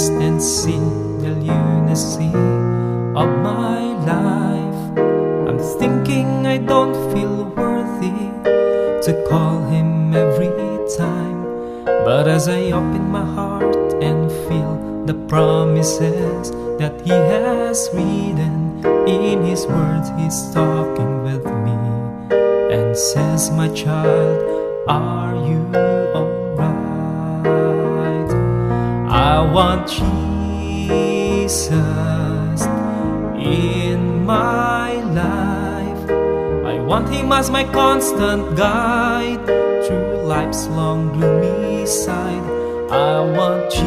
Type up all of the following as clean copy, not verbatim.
trust and see the lunacy of my life. I'm thinking I don't feel worthy to call him every time, but as I open my heart and feel the promises that he has written in his words, he's talking with me and says, my child, are you alright? I want Jesus in my life. I want him as my constant guide through life's long gloomy side. I want Jesus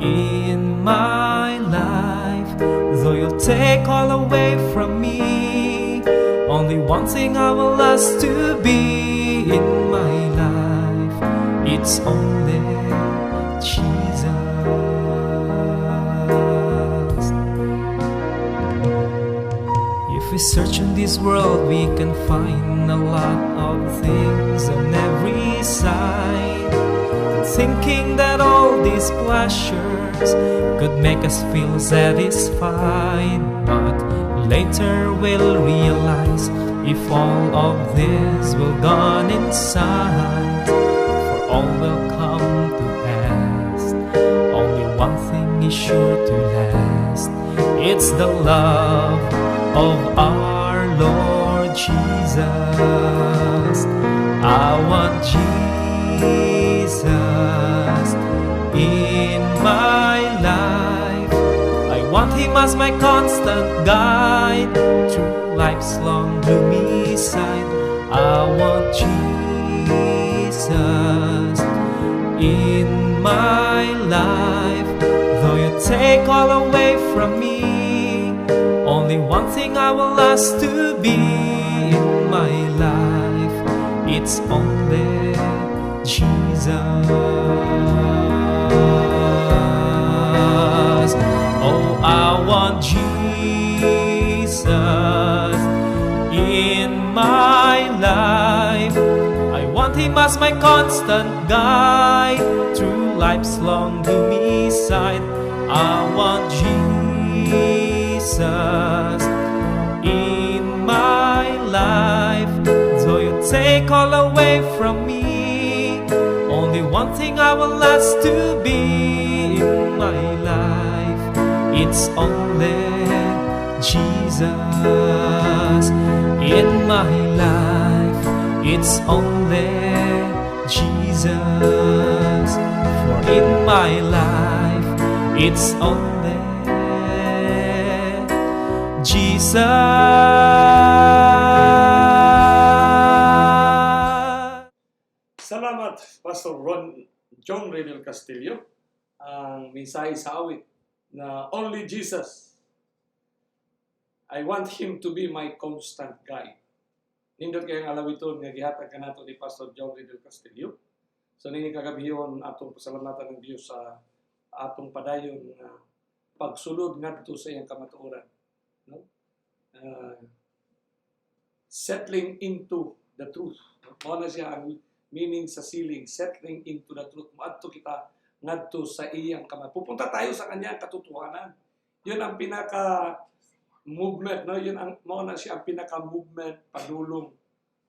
in my life. Though you'll take all away from me, only one thing I will ask to be in my life, it's only Jesus. If we search in this world, we can find a lot of things on every side, thinking that all these pleasures could make us feel satisfied. But later we'll realize, if all of this will gone inside, for all will come to pass, only one thing is sure to last, it's the love of our Lord Jesus. I want Jesus in my life. I want him as my constant guide through life's long gloomy side. I want Jesus in my life. Though you take all away from me, only one thing I will ask to be in my life, it's only Jesus. Oh, I want Jesus in my life. I want him as my constant guide through life's long gloomy side. I want Jesus in my life. Though you take all away from me, only one thing I will ask to be in my life, it's only Jesus in my life. It's only Jesus, for in my life it's only Jesus. Salamat, Pastor John Redel Castillo. Ang mensahe sa awit na only Jesus. I want him to be my constant guide. Nindot kayong alawiton nga gihatag kanato ni Pastor John Redel Castillo. So nini kagabiyon atong pasalamatan ng Dios sa atong padayon nga pagsulod ngadto sa iyang kamatuoran, no? Settling into the truth. Mao na siya ang meaning sa sealing, settling into the truth. Maadto kita ngadto sa iyang kamatuoran. Pupunta tayo sa kanyang katotohanan. Yun ang pinaka movement, no? Yun ang mao na siya ang pinaka movement padulong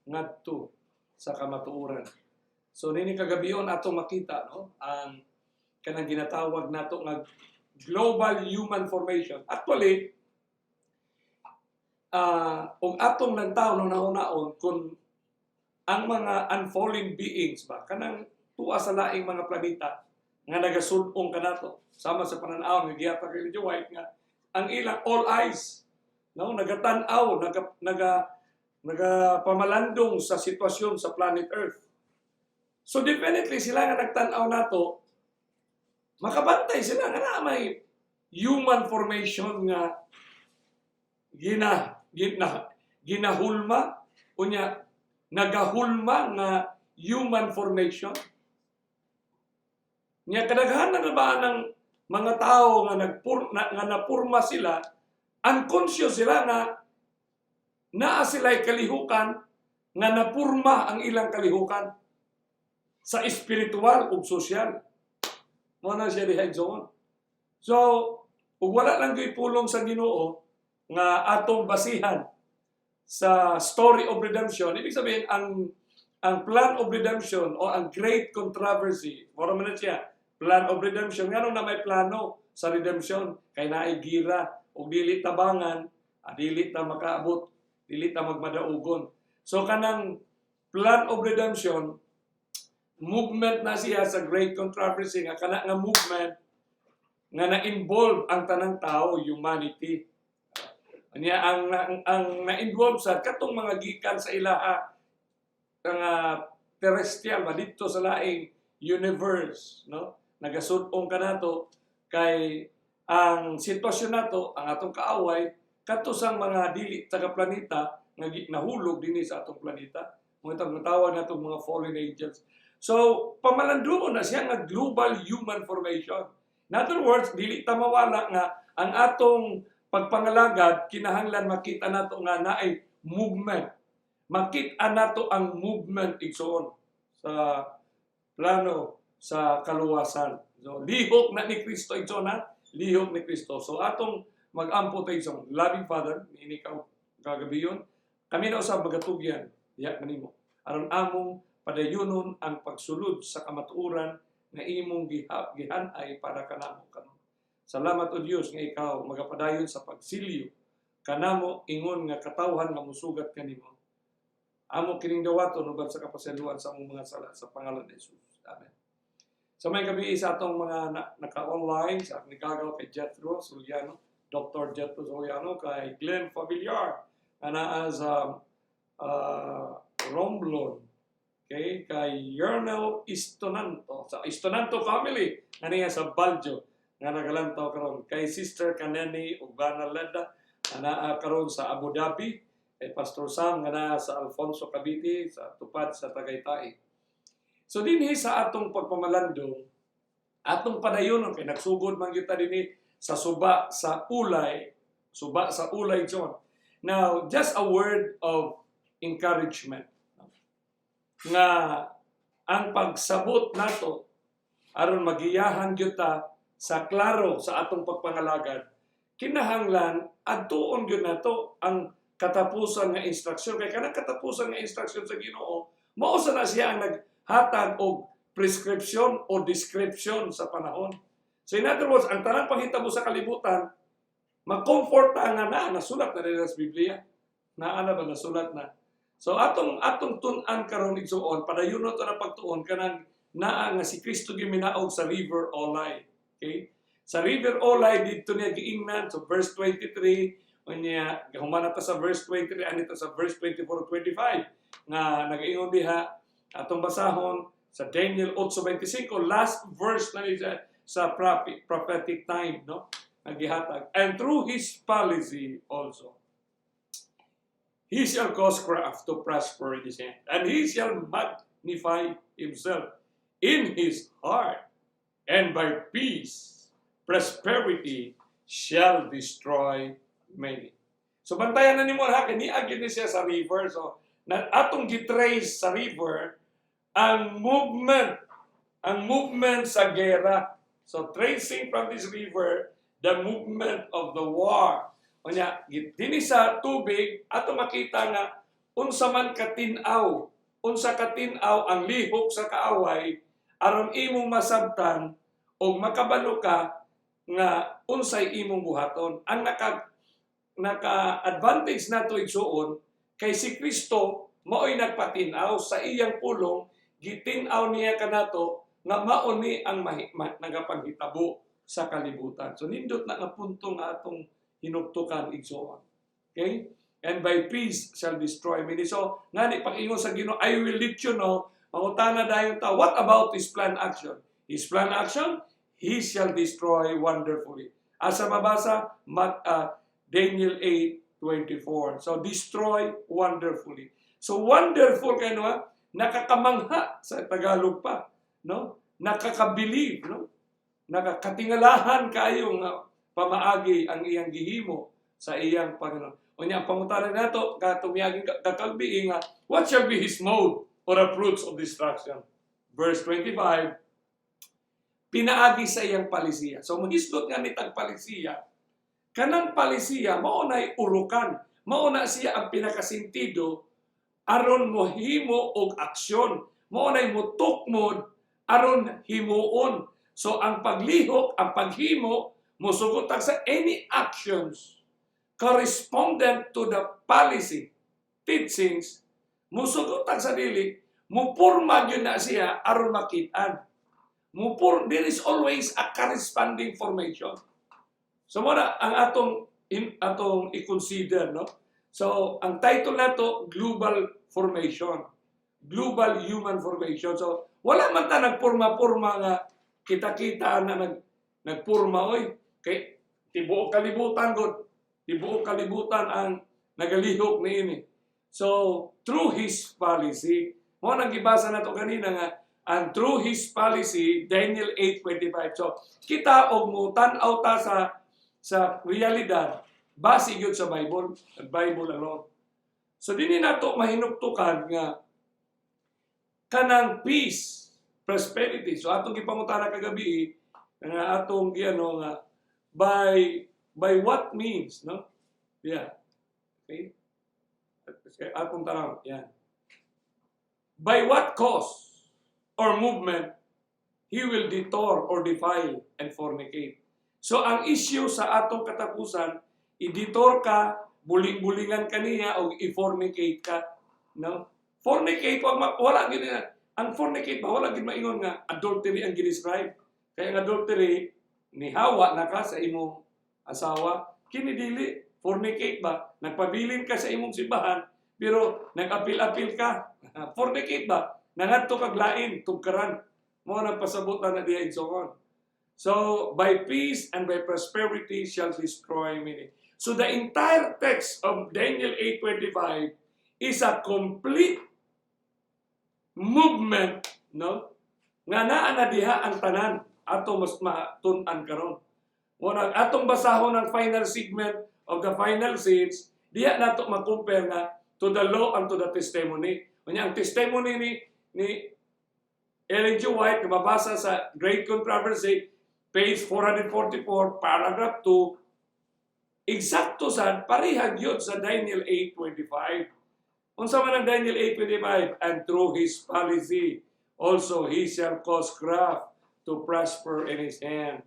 ngadto sa kamatuoran. So nini kagabion atong makita, no, ang kanang ginatawag nato nga global human formation. Actually, og atong nagtaw nung nauna-on kung ang mga unfallen beings ba kanang tuwa sa laing mga planeta nga nagasud-ong kanato sama sa pananaw nga gihatag kay White nga ang ilang all eyes, no, nagatan-aw, nagapamalandong sa sitwasyon sa planet Earth. So definitely sila nga nagtan-aw nato, makabantay sila nga na may human formation nga ginahulma unya nagahulma nga human formation. Nya kadaghanan na ba ng mga tao nga napurma sila, unconscious sila nga naa sila'y kalihukan nga napurma ang ilang kalihukan. sa espiritual ug sosyal. Mo na siya diha igsoon. So, ug wala lang gyud pulong sa Ginoo nga atong basihan sa story of redemption. Ibig sabihin ang plan of redemption o ang great controversy, mora man na siya, plan of redemption. Ngano na may plano sa redemption kay naay gira ug dili tabangan, dili ta makaabot, dili ta magmadaugon. So kanang plan of redemption, movement na siya sa great controversy nga kana nga movement nga na-involve ang tanang tao, humanity. Anya ang na-involve sa katong mga gikan sa ilaha nga terrestrial dito sa laing universe, no? Nagasud-ong kanato kay ang sitwasyon nato, ang atong kaaway kadto sang mga dili taga planeta nga nahulog dinhi sa atong planeta. Mo itong natawag natong mga fallen angels. So, pamalandoon na siya nga global human formation. In other words, dili ta mawala nga ang atong pagpangalagad, kinahanglan makita nato nga naay movement. Makita nato ang movement igsoon sa plano sa kaluwasan. So, lihok na ni Kristo igsoon ha? Lihok ni Kristo. So, atong mag-ampo tayo igsoon. Loving Father, ini ka kagabiyon, kami na usab magatugyan, diha kanimo. Aron among padayunon ang pagsulod sa kamatuoran na imong gihanay para kanamo kanon. Salamat o Dios nga ikaw magapadayon sa pagsilyo kanamo ingon nga katawhan nga musugat kanimo. Amo kining dawaton ubab sa kapasaluan sa among mga sala sa pangalan ni Jesus. Amen. Sa may gabi sa atong mga naka-online sa nagagaw kay Jethro Sosyal, Dr. Jethro Sosyal, kay Glenn Familiar, ana sa Romblon, okay, kay Yernel Istonanto, sa Istonanto family, nga sa Baljo, nga nagalantaw karon kay Sister Kaneni Ugana Leda, nga karon sa Abu Dhabi, kay Pastor Sam, nga sa Alfonso Cavite, sa Tupad sa Tagaytay. So dinhi sa atong pagpamalandong, atong padayon kay nagsugod man kita dinhi sa suba sa ulay John. Now, just a word of encouragement. Nga ang pagsabot nato aron magiyahan gyud ta sa klaro sa atong pagpangalagad, kinahanglan adtuon gyud nato ang katapusan nga instruction. Kay kanang katapusan nga instruction sa Ginoo mao sa na siya ang naghatag og prescription o description sa panahon. So in other words, ang tanang panghitabo sa kalibutan mag-comfort nga nasulat na rin sa Biblia. Naana ba nasulat na? So atong tun-an karon igsuon padayon to na pagtuon kanang naa nga si Kristo giminaog sa River Olay. Okay? Sa River Olay dito niya giingnan so verse 23 unya humana ta sa verse 23 anito sa verse 24-25 nga nagaingon diha atong basahon sa Daniel 8:25 last verse na niya sa prophetic time, no? Nagihatag. And through his policy also he shall cause craft to prosper in his hand, and he shall magnify himself in his heart, and by peace, prosperity shall destroy many. So bantayan na nimo ha, kiniagin ni siya sa river. So, na atong gitrace sa river, ang movement sa gera. So tracing from this river, the movement of the war. Unya, dinhi sa tubig ato makita nga unsa man katinaw ang lihok sa kaaway aron imong masabtan o makabalo ka nga unsay imong buhaton. Ang naka-advantage nato igsuon kay si Kristo mao'y nagpatinaw sa iyang pulong, gitinaw niya kanato nga mao ni ang nagapanghitabo sa kalibutan. So nindot na nga punto nga atong hinugtukan igsoon. Okay? And by peace shall destroy many. So, ngani pag-ingon sa Ginoo, I will let you know, mangutana dayon ta, what about his plan action? His plan action, he shall destroy wonderfully. Asa mabasa, Daniel 8:24. So, destroy wonderfully. So, wonderful kayo, no? Nakakamangha sa Tagalog pa, no? Nakakabilib, no? Nakakatingalahan kayo nga pamaagi ang iyang gihimo sa iyang Panginoon. Unya ang pangutanan nato katong miyaging kakalbi nga what shall be his mode or the fruits of destruction? verse 25, pinaagi sa iyang palisiya. So magisgot nga nitag palisiya, kanang palisiya mao nay urukan, mao na siya ang pinakasintido aron mohimo og aksyon, mao nay mutukmod aron himuon. So ang paglihok, ang paghimo mosugot sa any actions correspondent to the policy teachings, musugot sa dili, mupurma yun na siya aron makitaan. There is always a corresponding formation. So muna ang atong i-consider, no? So ang title nato global formation, global human formation. So wala man ta nagpurma-purma nga kita-kita na nagpurma oy kay tibuok kalibutan gud, tibuok kalibutan ang nagalihok niini. So through his policy, mo nang gibasa nato kanina nga and through his policy, Daniel 8:25. So, kita og mo tan-aw ta sa realidad, base gyud sa Bible, at Bible alone. So, dinhi nato mahinuktukan nga kanang peace, prosperity. So, atong gipangutana kagabi nga atong giano nga by what means, no? Yeah. Okay? Atong tanaw, yan. By what cause or movement, he will detour or defile and fornicate. So, ang issue sa atong katapusan, i-detour ka, buling-bulingan ka niya, o i-fornicate ka. No? Fornicate, wala gini na. Ang fornicate ba, wala gini maingon nga, adultery ang giniscribe. Kaya ang adultery, ni Hawa na ka sa imong asawa, kinidili, fornicate ba? Nagpabilin ka sa imong simbahan, pero nag-apil-apil ka. Fornicate ba? Nangadto kag lain, tugkaran. Mo nang pasabutan na diha and so on. So, by peace and by prosperity shall destroy many. So, the entire text of Daniel 8:25 is a complete movement, no? Nga naa na diha ang tanan ato mas matun-an karon. Mo nang atong basahon ang final segment of the final scenes, diha nato ma-compare nga to the law and to the testimony. Unya ang testimony ni Ellen G. White, mabasa sa Great Controversy, page 444, paragraph 2, eksakto sa parihag yun sa Daniel 8:25. Unsa man ang Daniel 8:25? And through his policy, also he shall cause craft to prosper in his hand.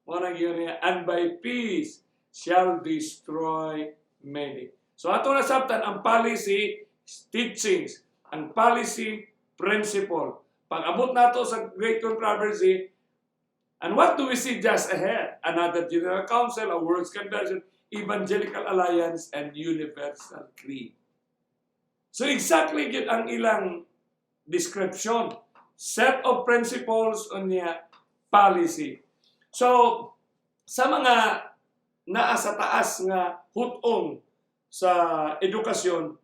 Muna yun niya, and by peace shall destroy many. So ato na sabtan ang policy teachings, ang policy principle. Pag-abot nato sa Great Controversy, and what do we see just ahead? Another General Council, a World's Convention, Evangelical Alliance, and Universal Creed. So exactly yun ang ilang description. Set of principles on niya policy. So, sa mga naa sa taas nga hutong sa edukasyon,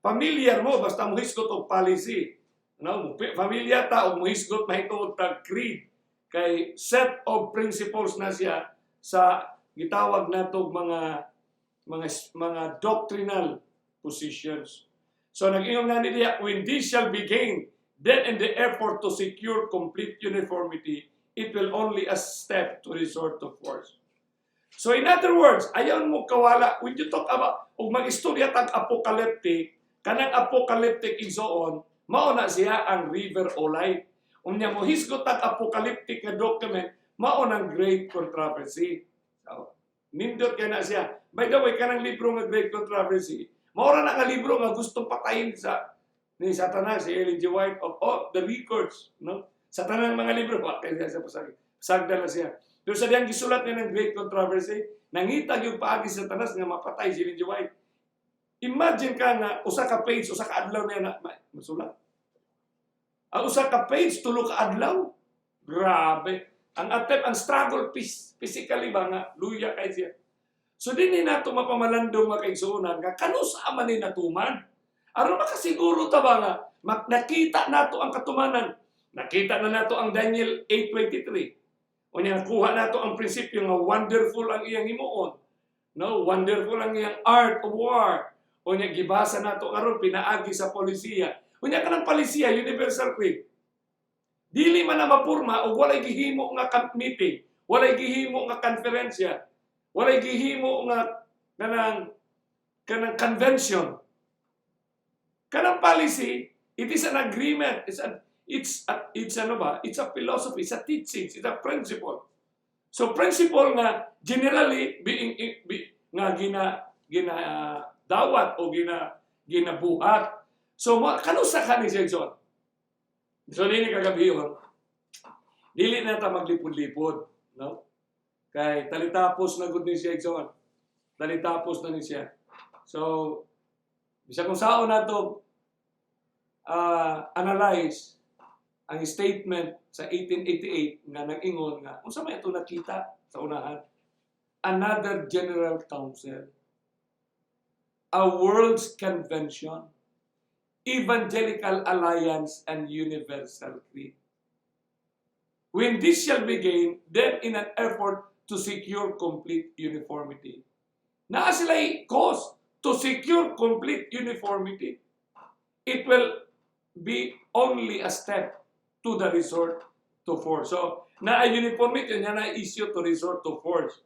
familiar mo, basta mo hisgot og policy. No? Familiar ta o mo hisgot mahitungod tag creed. Kay set of principles na siya sa gitawag natog mga doctrinal positions. So nag-ingon nga niya, when this shall be gained, then in the effort to secure complete uniformity, it will only a step to resort to force. So in other words, ayaw mo kawala, when you talk about, o mag-istorya tag apocalyptic, kanang apocalyptic igsoon, mauna siya ang River o Light. Unya mo hisgot tag apocalyptic na document, maunang Great Controversy. So, nindot kaya na siya. By the way, kanang libro nga Great Controversy, maura na nga libro nga gustong patayin ni Satanas, si Ellen G. White, of all the records, no? Sa tanang mga libro, kaya siya pasagda na siya. Pero sa diyang gisulat niya ng Great Controversy, nangitag yung paagi sa Satanas nga mapatay si Ellen G. White. Imagine ka nga, usa ka page, usa ka adlaw na yan, masulat. Ang usa ka page, tulo ka adlaw. Grabe. Ang attempt, ang struggle, physically ba nga, luya kay siya. So din nato mapamalandong makaigsuunan nga, kanusa man ni natuman. Aron makasiguro ta ba nga, nakita nato ang katumanan. Nakita na nato ang Daniel 8:23. O niya, kuha nato ang prinsipyo nga wonderful ang iyang himuon. No, wonderful ang iyang art of war. O niya, gibasa nato aron pinaagi sa polisiya. O niya, kanang polisiya, universal creed. Dili man na mapurma o walay gihimo nga meeting, walay gihimo nga konferensya, walay gihimo nga kanang convention. Kanang policy, it is an agreement. It's a philosophy, it's a teaching, it's a principle. So principle nga generally nga dawat o ginabuhat. So kanusa ka ni Jason? So nini kagabi yun, dili na ta maglipod-lipod, no? Kay talitapos na gud ni siya Jason. Talitapos na ni siya. So bisa kung saan nato analyze ang statement sa 1888 nga nag-ingon nga unsa may ato nakita sa unahan, another general council, a world's convention, evangelical alliance, and universal creed. When this shall begin, then in an effort to secure complete uniformity. Naa sila'y cause to secure complete uniformity. It will be only a step to the resort to force. So, na-uniformity, yan na issue to resort to force.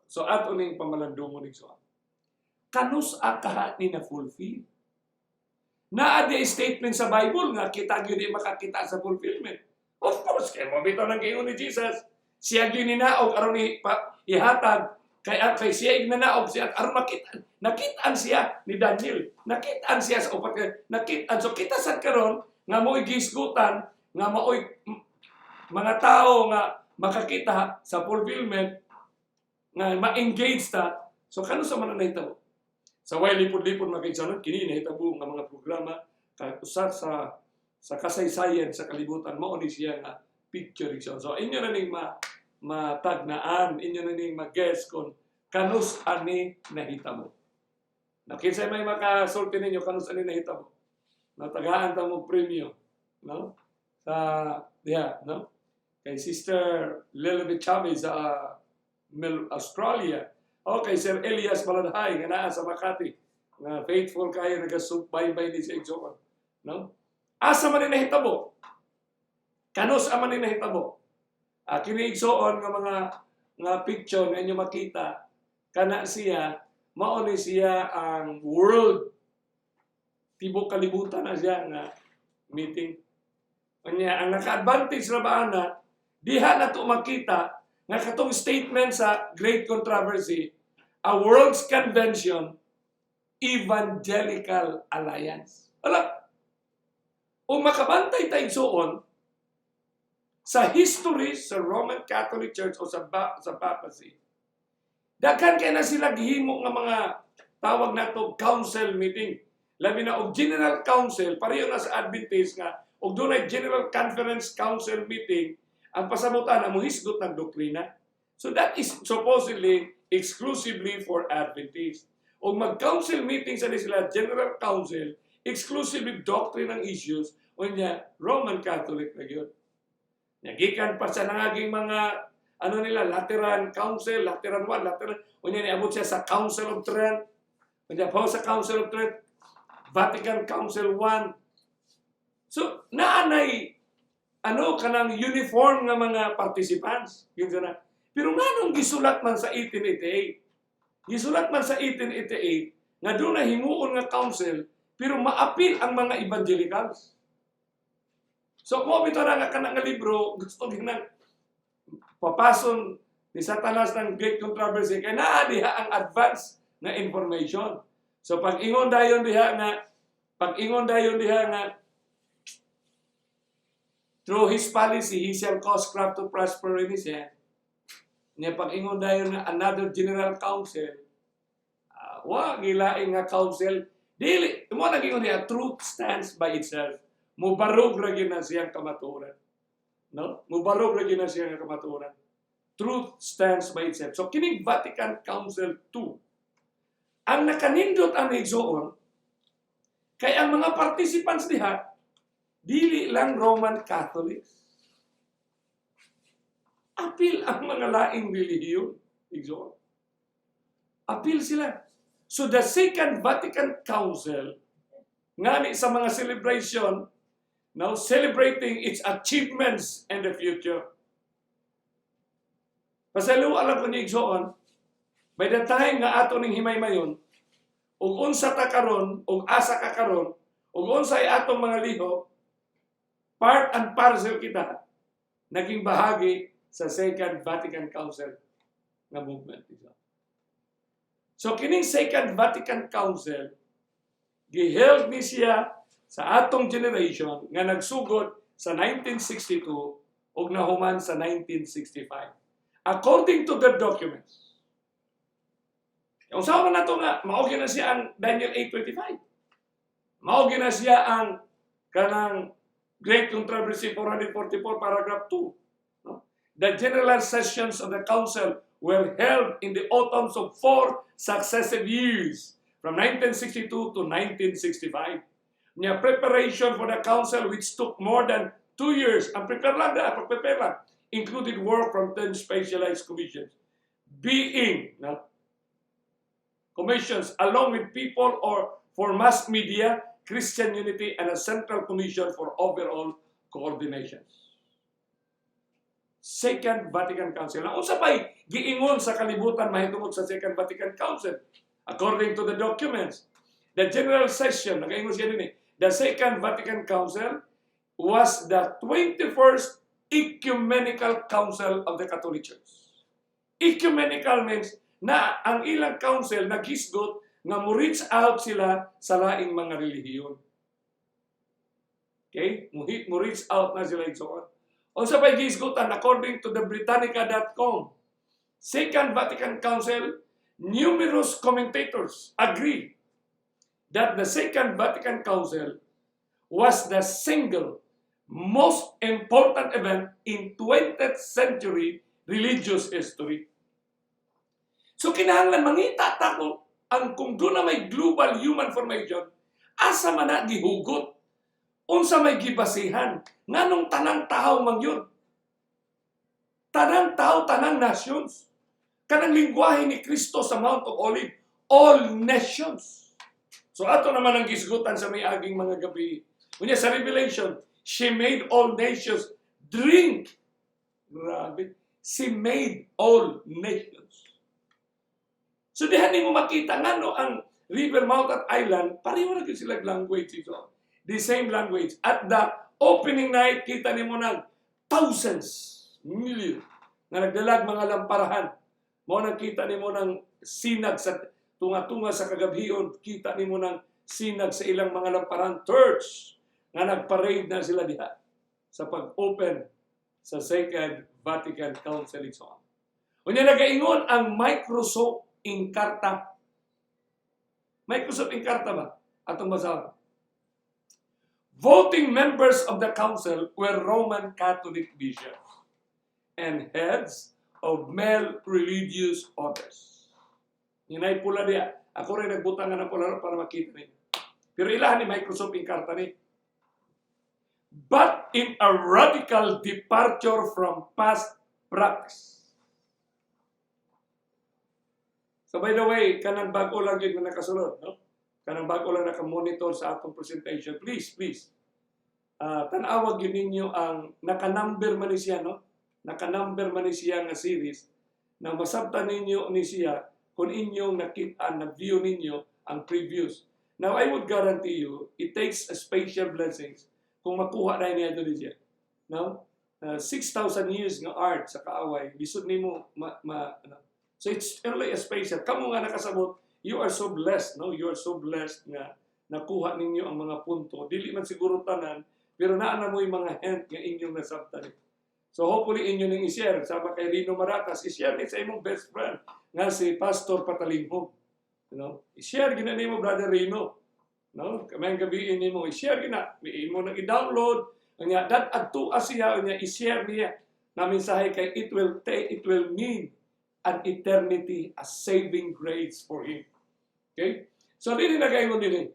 So, ato ning pamalandungo ning so. Kanus akaha ni na-fulfill. Naadi statement sa Bible nga kita gyud di makakita sa fulfillment. Of course, kay mo bitaw nang giingon ni Jesus, siya gyud ninaog aron ihatag kay siya ignanaog siya aron nakitaan siya ni Daniel. Nakitaan siya sa upat nakitaan. So kita sad karon nga mo'y gisgutan nga mo'y mga tao nga makakita sa fulfillment nga ma-engage ta. So kano sa man nahitabo? Sa way lipod-lipod makiksanon, kini nahitabo nga mga programa usar sa kasaysayan sa kalibutan, mao ni siya nga picture. So inyo na ning matagnaan, inyo na ning mag-guess kung kanus ani nahitabo. Nakinsay may makasulti ninyo kanus ani nahitabo. Natagaan ta mo premium, no? Sa no? Kay Sister Lilibet Chavez sa Australia. Okay, Sir Elias Baladhay, nga naa sa Makati. Nga faithful kayo, nagasubay-bay ni sa Igsoon. No? Asa man nahitabo? Kanus man nahitabo? Kini Igsoon nga mga picture nga inyo makita, kana siya, mao ni siya ang world. Tibok kalibutan na siya nga meeting. Kanya, ang naka-advantage na ba na, diha na ito makita nga katong statement sa Great Controversy, a World's Convention, Evangelical Alliance. Ala, o makabantay tayo soon, sa history sa Roman Catholic Church o sa papacy, daghan kaya na sila gihimo nga mga tawag na ito council meeting. Labi na og General Council, pareho na sa Adventist nga, og doon ay General Conference Council meeting, ang pasamutan na muhisgot ng doktrina. So that is supposedly exclusively for Adventists. O mag-council meeting sa sila, General Council, exclusively doctrine ng issues, o niya, Roman Catholic na yun. Nagikan pa sa nangaging mga, Lateran Council, Lateran 1, Lateran, o niya, niabot siya sa Council of Trent, o niya, pa sa Council of Trent, Vatican Council 1. So, naanay, kanang uniform nga mga participants. Pero nganong gisulat man sa 1888? Gisulat man sa 1888 nga doon na himuon nga council, pero maapil ang mga evangelicals. So, mo bito na nga kanang libro, gusto ginang papason ni Satanas ng Great Controversy, kaya naadiha ang advance na information. So, pag-ingon dayon diha nga, through his policy, he shall cause craft to prosper in his hand. Niya pag-ingon dayon na another general council, gilaing nga council, dili, mo nag-ingon niya, truth stands by itself. Mubarog ragi na siyang kamaturan. No? Mubarog ragi na siyang kamaturan. Truth stands by itself. So, kining Vatican Council II, ang nakanindot ang igsoon, kaya ang mga participants diha, dili lang Roman Catholics. Apil ang mga laing relihiyon. Apil sila. So the Second Vatican Council, ngani sa mga celebration now celebrating its achievements in the future. Pasalo alam ko niyo igsoon, by the time nga ato ning himay-mayon, ug unsa ta karon, ug asa ka karon, ug unsay atong mga liho, part and parcel kita, naging bahagi sa Second Vatican Council nga movement. So kining Second Vatican Council, giheld ni siya sa atong generation nga nagsugod sa 1962 ug nahuman sa 1965. According to the documents. Kung saan man nato nga, maogi na siya ang Daniel 8:25. Maogi na siya ang kanang Great Controversy 444, paragraph 2. No? The general sessions of the council were held in the autumns of 4 successive years, from 1962 to 1965. Nya preparation for the council, which took more than 2 years, ang prepare lang, included work from 10 specialized commissions, being commissions along with people or for mass media, Christian unity, and a central commission for overall coordination. Second Vatican Council. Ang unsa pay giingon sa kalibutan mahitungod sa Second Vatican Council? According to the documents, the general session, nagaingon siya din the Second Vatican Council was the 21st Ecumenical Council of the Catholic Church. Ecumenical means na ang ilang council naghisgot nga mo-reach out sila sa laing mga relihiyon. Okay? Mo-reach out na sila igsoon. Unsa pay gihisgotan according to the Britannica.com. Second Vatican Council, numerous commentators agree that the Second Vatican Council was the single most important event in 20th century religious history. So kinahanglan mangita ta kung doon na may global human formation, asa man na gihugot, unsa may gibasihan, nganong tanang tao man yun. Tanang tao, tanang nations. Kanang lingwahe ni Kristo sa Mount of Olives, all nations. So ato naman ang gisgutan sa may aging mga gabi. Unya sa Revelation, she made all nations drink. Grabe. She made all nations. So dihan mo makita nga no, ang River Mount at Island, pareho na sila language ito. The same language. At the opening night, kita ni mo ng thousands, million, na nagdalag mga lamparahan. Mo nakita ni mo ng sinag sa tunga-tunga sa kagabhion, kita ni mo ng sinag sa ilang mga lamparahan, church, nga nagparade na sila diha sa pag-open sa Second Vatican Council. Unya nagaingon ang Microsoft Encarta. Microsoft Encarta ba? Atong basahan. Voting members of the council were Roman Catholic bishops and heads of male religious orders. Hinay pula diya. Ako rin nagbutangan ng pula para makita niyo. Pero ilahan ni Microsoft Encarta ni. But in a radical departure from past practice. So by the way, kanang bago lang yun na nakasunod, no? Kanang bago lang nakamonitor sa atong presentation. Please. Tanawag yun ninyo ang nakanumber man ni siya, no? Nakanumber man ni siya nga series na masabtan ninyo ni siya kung inyong nakita, na-view ninyo ang previous. Now, I would guarantee you, it takes a special blessings kung makuha na niya doon siya. No? 6,000 years nga art sa kaaway, bisod ni mo, so it's really a special. Kamu nga nakasabot, you are so blessed, no? You are so blessed nga nakuha ninyo ang mga punto. Dili man siguro tanan, pero naana mo yung mga hint nga inyong nasabtan. So hopefully inyo nang i-share. Sama kay Rino Maratas, i-share ni sa imong best friend nga si Pastor Patalinghog. You know? I-share gina nimo Brother Rino. No? Kamayang gabiin nimo, i-share gina. Imo nang i-download. Nga, that adto siya, nga i-share niya na mensahe kay it will mean an eternity, a saving grace for him. Okay? So, dili na kayo din.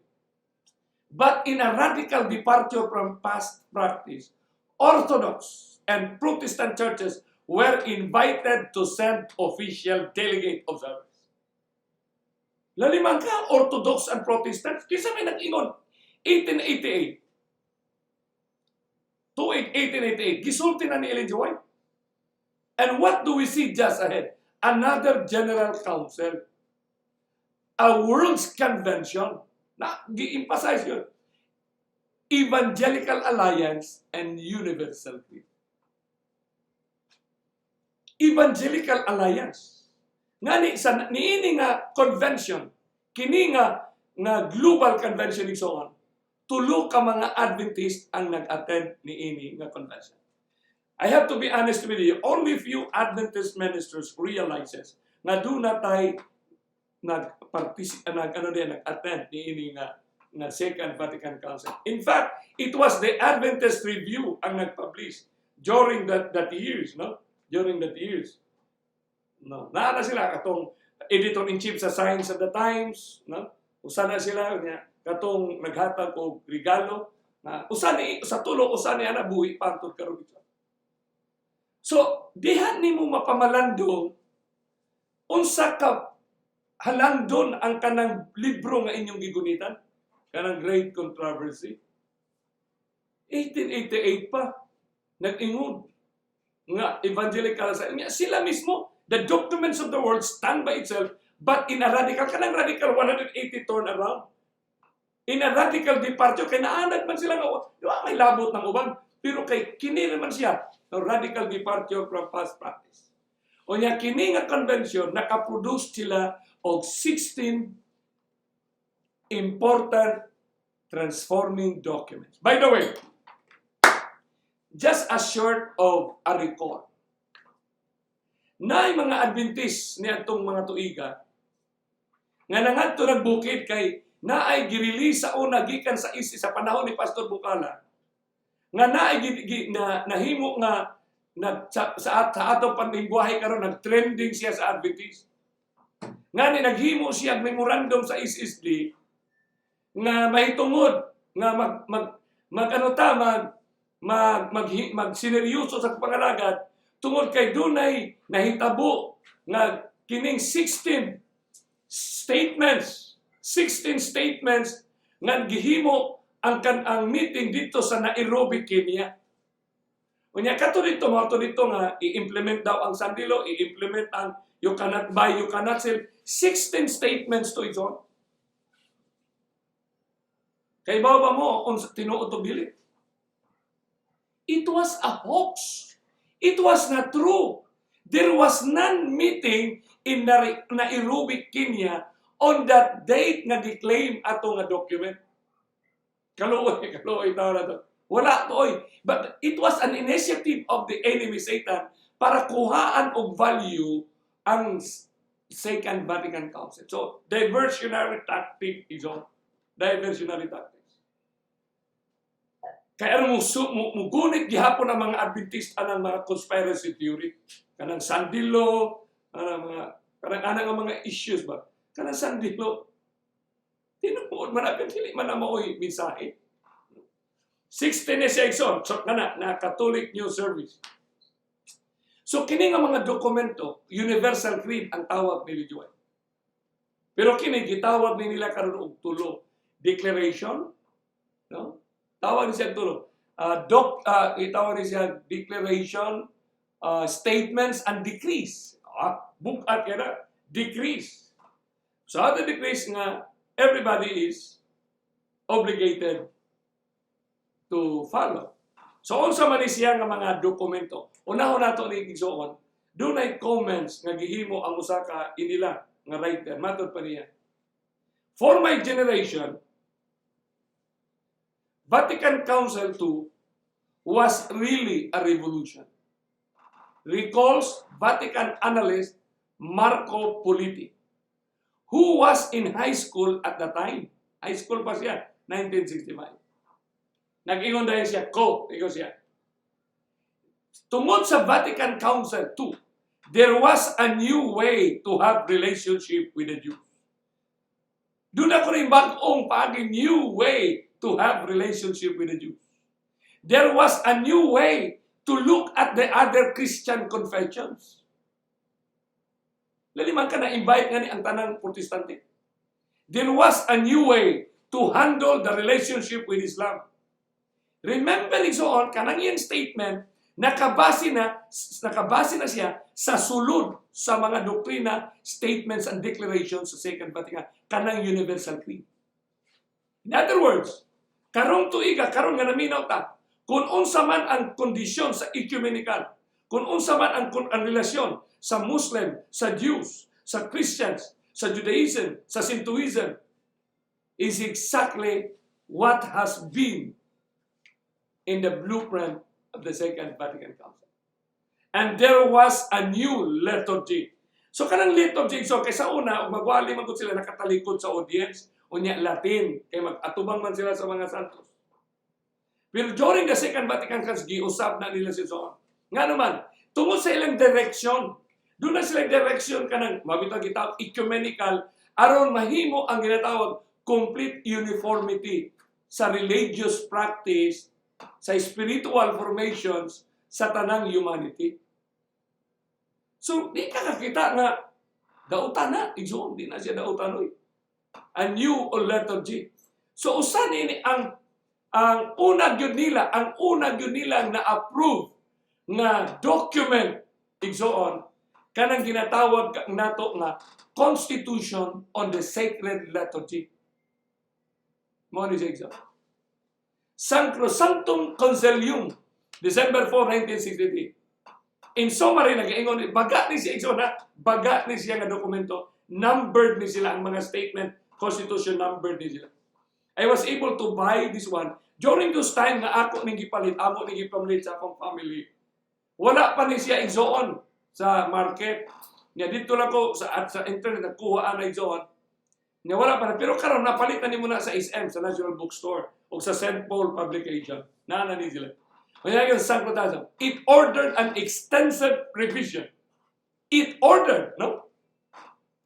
But in a radical departure from past practice, Orthodox and Protestant churches were invited to send official delegate observers. Lalimang ka, Orthodox and Protestant, kisa may nag-ingon, 1888. 1888, gisulti na ni Ellen G. White. And what do we see just ahead? Another General Council. A World's Convention. Na, gi-emphasize yun. Evangelical Alliance and Universal Creed. Evangelical Alliance. Nga niini nga convention, kini nga global convention ni so on, tulo ka mga Adventist ang nag-attend niini nga convention. I have to be honest with you, only few Adventist ministers realizes na doon na tayo nag-attend niini nga Second Vatican Council. In fact, it was the Adventist Review ang nag-publish during that years, no? During that years. No, naana sila katong editor-in-chief sa Science of the Times, no? Usa na sila niya katong naghatag og regalo na usa tulo ana buhi pantod karon dito. So, dihan nimo mapamalandong unsa ka halandon ang kanang libro nga inyong gigunitan, kanang Great Controversy. 1888 pa nag-ingon nga evangelical sila mismo. The documents of the world stand by itself, but in a radical, kanang radical 180 turn around. In a radical departure, kaya naanad man sila nga, di ba, may labot ng uban, pero kay kini naman siya, no, radical departure from past practice. O niya, kini nga convention, nakaproduce sila of 16 important transforming documents. By the way, just a short of a recall. Naay mga Adventist ni atong mga tuiga nga nangadto nagbukid kay naay girelease sa una gikan sa sa panahon ni Pastor Bukala nga naay nahimo nga sa atong paningbuhay karon nagtrending siya sa Adventist. Nga naghimo siya memorandum sa SSD nga mahitungod nga magsineryoso sa pangalagad tungod kay dunay nahitabo nga kining 16 statements nga gihimo ang meeting dito sa Nairobi, Kenya. Unya kato dito nga i-implement daw ang sandilo, i-implement ang you cannot buy, you cannot sell. 16 statements to ito. Kay baba mo unsa tinuod to bili. It was a hoax. It was not true. There was none meeting in Nairobi, Kenya on that date nga di-claim ato nga document. Kaluoy tao na to. Wala to oy. But it was an initiative of the enemy Satan para kuhaan og value ang Second Vatican Council. So, diversionary tactic is all. Diversionary tactics. Kaya mugunit gihapon ang mga Adventist anang mga conspiracy theory. Kanang sandilo, kanang mga issues ba? Kanang sandilo. Tinuod man natin, hindi man na maoy mensahe. 16 section, so na Catholic News Service. So kini nga mga dokumento, Universal Creed ang tawag ni Joy. Pero kini gitawag ni nila karon og tulo. Declaration, no? Tawag niya tulo. Itawag niya declaration, statements, and decrees. Bukat kaya decrees. So the decrees nga everybody is obligated to follow. So unsa man siya nga mga dokumento. Unahon nato ni igsoon, dunay comments nga gihimo ang usa ka inila nga writer. Matod pa niya. For my generation, Vatican Council II was really a revolution. Recalls Vatican analyst Marco Politi, who was in high school at the time. High school pa siya, 1965. Nag-ingon dahil siya, ikaw siya. Tungod sa Vatican Council II, there was a new way to have relationship with the Jews. Doon ako rin bagong pagi new way to have relationship with the Jews. There was a new way to look at the other Christian confessions. Laliman ka na-invite nga ni ang tanang protestante. There was a new way to handle the relationship with Islam. Remember igsoon kanang iyang statement nakabase na siya sa sulod sa mga doktrina, statements and declarations sa Second Vatican kanang Universal Creed. In other words, karong tuiga karon nga naminaw ta kung unsa man ang kondisyon sa ecumenical, kung unsa man ang relasyon sa Muslim, sa Jews, sa Christians, sa Judaism, sa Shintoism, is exactly what has been in the blueprint of the Second Vatican Council. And there was a new liturgy. So kanang liturgy, so kaysa una, magwali man sila nakatalikod sa audience, unya Latin, kay mag-atubang man sila sa mga santos. Pero during the Second Vatican Council, giusap na nila si Zoon. Nga naman, tungod sa ilang direction, doon na sila direction kanang, mabitang kita, ecumenical, aron mahimo ang ginatawag complete uniformity sa religious practice, sa spiritual formations, sa tanang humanity. So, di ka kakita nga, dautan na, igsoon, di na siya dautanoy. A new liturgy. So, usan ini ang una gyud nila na-approve nga document, igsoon, kanang ginatawag nato nga Constitution on the Sacred Liturgy. Mo ni siya igsoon. Sacrosanctum Concilium, December 4, 1963. In summary, nag-ingon, baga ni siya, baga ni siya nga dokumento, numbered ni sila ang mga statement, Constitution numbered ni sila. I was able to buy this one. During those time nga ako ning gipalit, amo ning gipamalit sa akong family. Wala pa ni siya igsoon sa market. Nya dito lang ko sa internet nagkuha na igsoon. Nya wala pa na, pero karon napalitan nimo na sa SM, sa National Bookstore o sa St. Paul Publication. Na ni sila. Kaya yung Sancrotasm, it ordered an extensive revision. It ordered, no?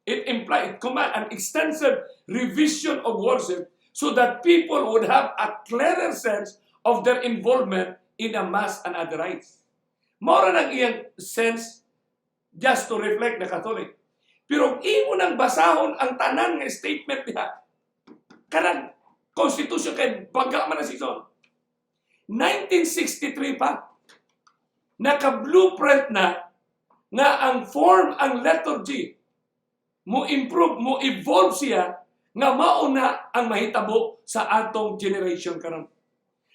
It implied, command an extensive revision of worship so that people would have a clearer sense of their involvement in a mass and other rites. Mora nang iyang sense just to reflect the Catholic. Pero imo nang basahon ang tanan nga statement niya. Kanang Constitution kay baga man na season. 1963 pa, naka-blueprint na nga ang form, ang liturgy, mo improve, mo evolve siya, nga mauna ang mahitabo sa atong generation karon.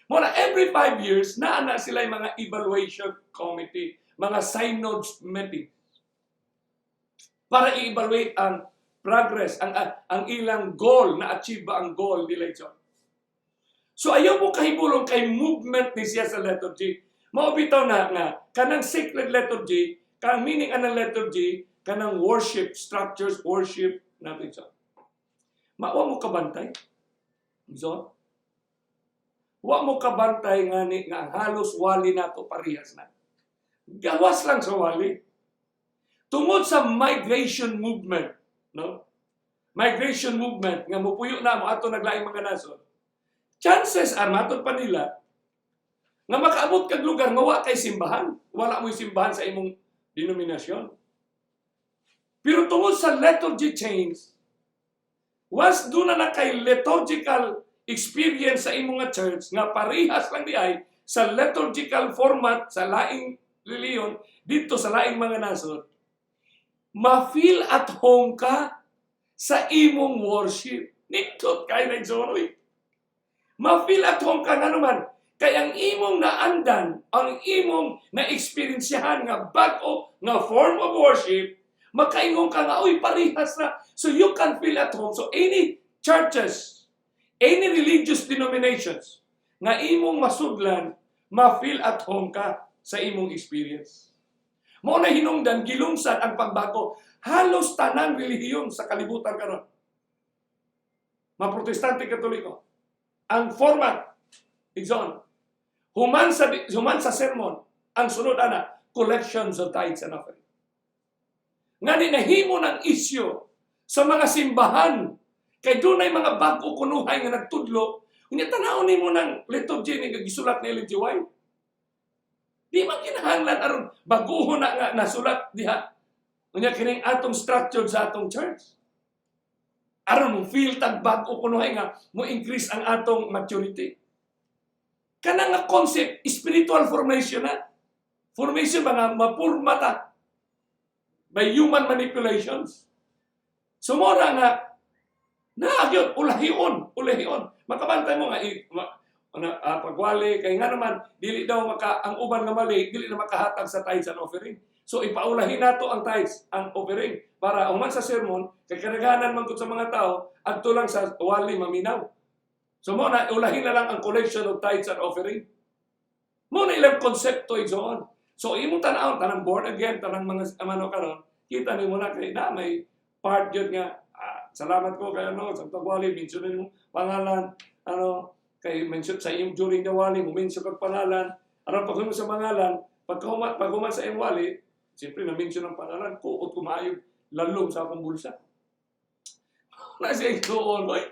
Muna, every 5 years, naana sila yung mga evaluation committee, mga synods meeting, para i-evaluate ang progress, ang ilang goal, na-achieve ba ang goal nila ito. So ayaw mo kahibulong kay movement ni siya sa liturgy. Maubitaw na nga, kanang sacred liturgy, kanang meaning anang liturgy, kanang worship, structures, worship, natin siya. Wa mo kabantay. So, wa mo kabantay nga ni nga halos wali nato parehas na. Gawas lang sa wali. Tungod sa migration movement, no? Migration movement nga mupuyo na mo ato naglaing mga nasod. Chances are matod pa nila nga makaabot kag lugar nga wa kay simbahan. Wala mo simbahan sa imong denominasyon. Pero tungod sa liturgy change, once doon na kay liturgical experience sa imong church nga parehas lang di ay sa liturgical format sa laing reliyon dito sa laing mga nasod, ma-feel at home ka sa imong worship. Nindot kay nagsuroy. Ma-feel at home ka nga naman. Kaya ang imong naandan, ang imong na-experiensyahan nga bago nga form of worship, makaingon ka nga, uy, parehas na. So you can feel at home. So any churches, any religious denominations, nga imong masudlan, ma-feel at home ka sa imong experience. Mao na hinungdan, gilungsan ang pagbago. Halos tanang relihiyon sa kalibutan karon. Mga Protestante Katoliko. Ang format, igsoon, human sa sermon, ang sunod ana, collections of tithes and offering. Nga ninahimo ng issue sa mga simbahan, kay doon ay mga bago kunuhay nga nagtudlo, unya tanawon nimo ng liturgy ni gisulat ni Ellen G. White. Di man kinahanglan aron baguhon na nga nasulat diha. Unya kining atong structure sa atong church. Aron mo feel tag bago kunuhay nga mo increase ang atong maturity. Kana nga concept, spiritual formation na. Formation ba nga mapurmata by human manipulations. Sumora nga, naagyon, ulahion. Makabantay mo nga, pagwali, kaya nga naman, dili daw ang uban nga mali, dili na makahatag sa tithes and offering. So, ipaulahin nato ang tithes, ang offering, para uman sa sermon, kay karaganan man sa mga tao, at tulang sa wali maminaw. So, muna, ulahin na lang ang collection of tithes and offering. Muna ilang konsepto igsoon. So, imong tanawon, tanang born again, tanang mga amano karon, kita ni mo na kay na may part yun nga, salamat ko kay sa pagwali, mention mo pangalan, kay mention sa iyong during the wali, mo mention kag pangalan, pag mo sa pangalan, pag human sa iyong wali, siyempre na-mention ang pangalan, kuot kumaayog, lalong sa akong bulsa. Nasa igsoon, oy.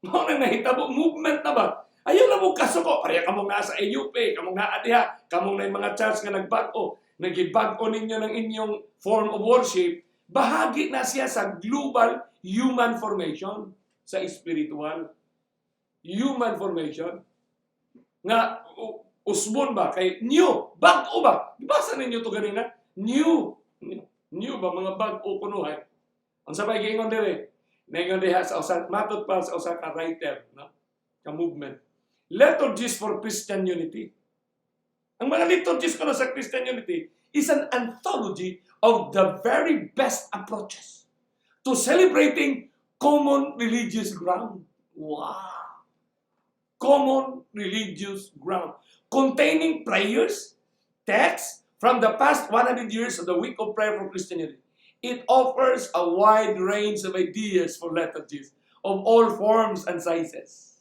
Mo na nahitabo, movement na ba? Ayaw na mo kasuko, pareha kamong nasa AUP, kamong naadiha, kamong na yung mga church nga nagbago, nagibag-o ninyo ng inyong form of worship, bahagi na siya sa global human formation, sa spiritual. Human formation. Nga, usbon ba? Kay new, bago ba? Basa ninyo ito ganina? New ba? Mga bago kunuhay. Ang sabay gingon dire, ngayon diha sa usa, matod pa sa usa ka writer, no? Ka movement. Liturgies for Christian Unity. Ang mga liturgies ko sa Christian Unity is an anthology of the very best approaches to celebrating common religious ground. Wow! Common religious ground. Containing prayers, texts from the past 100 years of the Week of Prayer for Christianity. It offers a wide range of ideas for liturgies of all forms and sizes.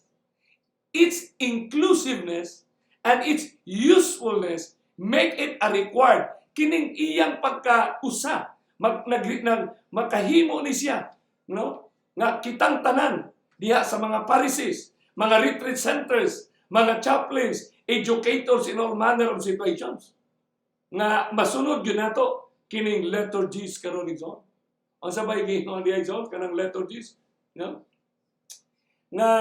Its inclusiveness and its usefulness make it a required. Kining iyang pagkausa, makahimo ni siya, no? Nga kitang tanan diha sa mga parishes, mga retreat centers, mga chaplains, educators in all manner of situations. Nga masunod yun nato kining liturgies karon igsoon. Ang sabay gingon diha igsoon kanang liturgies, no? Nga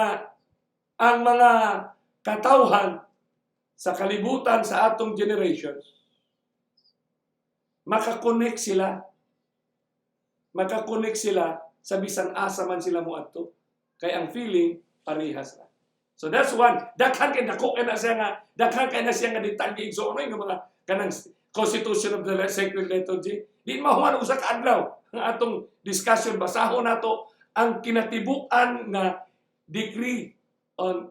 ang mga katawhan sa kalibutan sa atong generation, makakonect sila sa bisan asa man sila moadto. Kay ang feeling parehas na. So that's one. Daghan kay dako na siya nga detalye igsoon nga mga kanang Constitution of the Sacred Liturgy. Di mahuman usa ka adlaw ang atong discussion, basahon nato ang kinatibukan nga decree on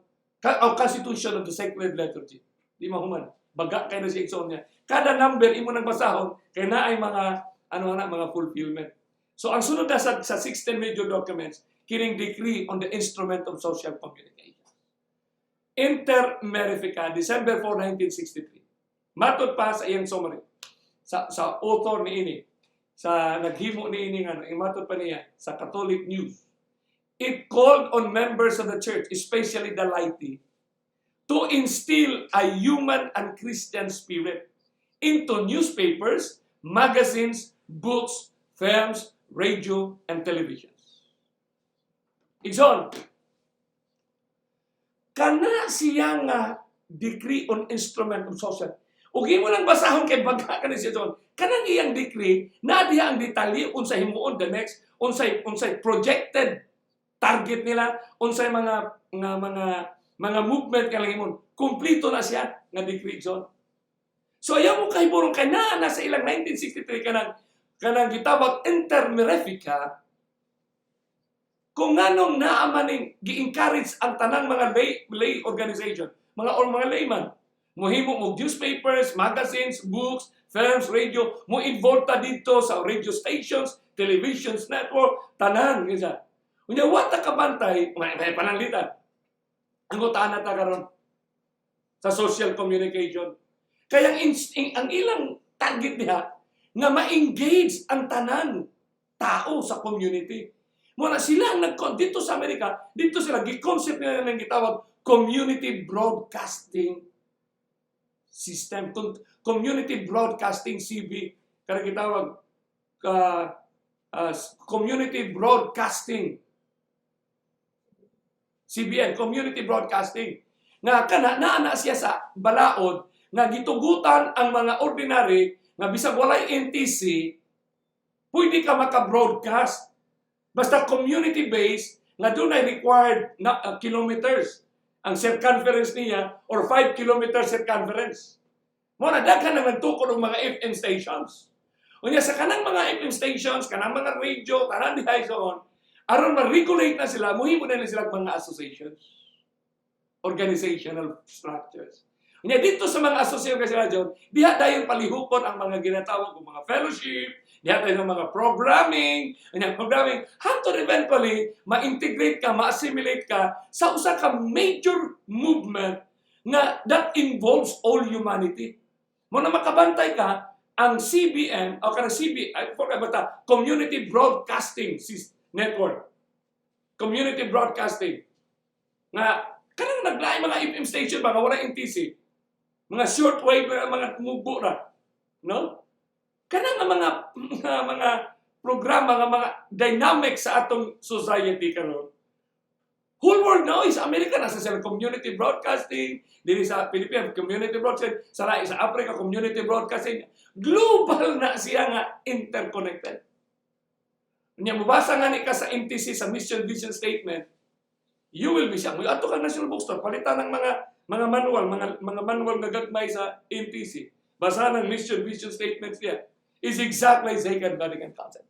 Constitution of the Sacred Liturgy. Di mahuman. Baga kay na siya igsoon niya. Kada number imo nang basahon kay naay mga mga fulfillment. So ang sunod na sa 16 major documents, kining decree on the instrument of social communication. Inter Merifica, December 4, 1963. Matod pa sa iyang summary, sa author ni ini, sa naghimo ni ini nga, matod pa niya sa Catholic News. It called on members of the church, especially the laity, to instill a human and Christian spirit into newspapers, magazines, books, films, radio, and televisions. Igsoon, kana siya nga decree on instrument of social. Ug imo lang basahon kay bagha ka ni siya doon. Kanang iyang decree, na diha ang detalye unsay himuon the next, unsay projected target nila, unsay mga movement ka lang himon. Kumplito na siya nga decree zone. So ayaw mo kay burong kay na sa ilang 1963 kanang gitabag Inter Merifica, kung nganong naamaning gi-encourage ang tanang mga lay organization, mga layman, mohimo og newspapers, magazines, books, films, radio, mo involta dito sa radio stations, televisions network, tanan kinsa. Unya wa ta kabantay, may pananglitan. Ang utaan ta karon sa social communication. Kaya ang ilang target diha nga ma-engage ang tanan tao sa community. Muna sila dito sa Amerika, dito sila gi-concept nila ng gitawag community broadcasting system, community broadcasting CB, kaya gitawag community broadcasting CBN, community broadcasting. nga naa siya sa balaod nga gitugutan ang mga ordinary nga bisag walay NTC, pwede ka maka-broadcast basta community-based nga doon ay required na kilometers ang circumference niya or 5 kilometer circumference. Mo na daghan nang nagtukod og mga FM stations. Unya sa kanang mga FM stations, kanang mga radio, tanan dihay so on, aron ma-regulate na sila, muhimo na sila mga associations, organizational structures. Unya dito sa mga association, diha dayon palihupon ang mga ginatawag og mga fellowship, diha dayon mga programming, hangtod eventually ma-integrate ka, ma-assimilate ka sa usa ka major movement nga that involves all humanity. Mo na makabantay ka ang CBN o kanang I forgot about Community Broadcasting Network. Community Broadcasting. Nga kanang naglaay mga FM station ba nga wala NTC. Mga shortwave mga mubo ra. No? Kanang mga programa nga mga dynamic sa atong society karon. Whole world now is America na sa community broadcasting, diri sa Pilipinas community broadcasting, sa Africa community broadcasting. Global na siya nga interconnected. Nya mabasa nga ni ka sa MTC sa mission vision statement, you will be siya. Ato ka national bookstore, palitan ng mga manual nga gagmay sa MTC. Basa ng mission vision statements niya. Is exactly Second Vatican Council.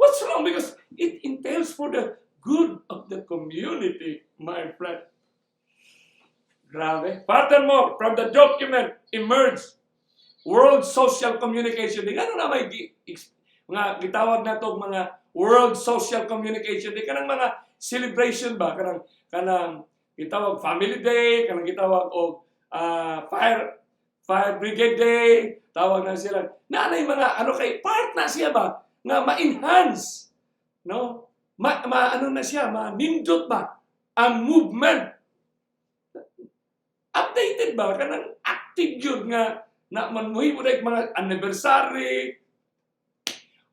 What's wrong? Because it entails for the good of the community, my friend. Grabe. Furthermore, from the document emerged World Social Communication. Di ano na may mga gitawag na ito mga World Social Communication. Di kanang mga celebration ba? Kanang gitawag Family Day, kanang gitawag o Fire Brigade Day, tawag na sila. Naanay mga kay part na siya ba nga ma-enhance, no? Ma-nindot ba ang movement? Updated ba kanang active yun nga na manuhi mo mga anniversary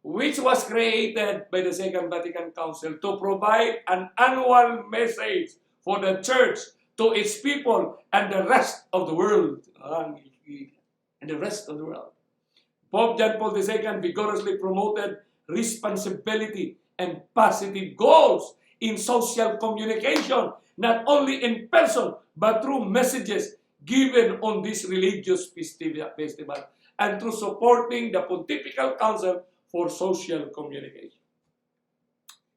which was created by the Second Vatican Council to provide an annual message for the church to its people and the rest of the world. And the rest of the world. Pope John Paul II vigorously promoted responsibility and positive goals in social communication, not only in person, but through messages given on this religious festival, and through supporting the Pontifical Council for Social Communication.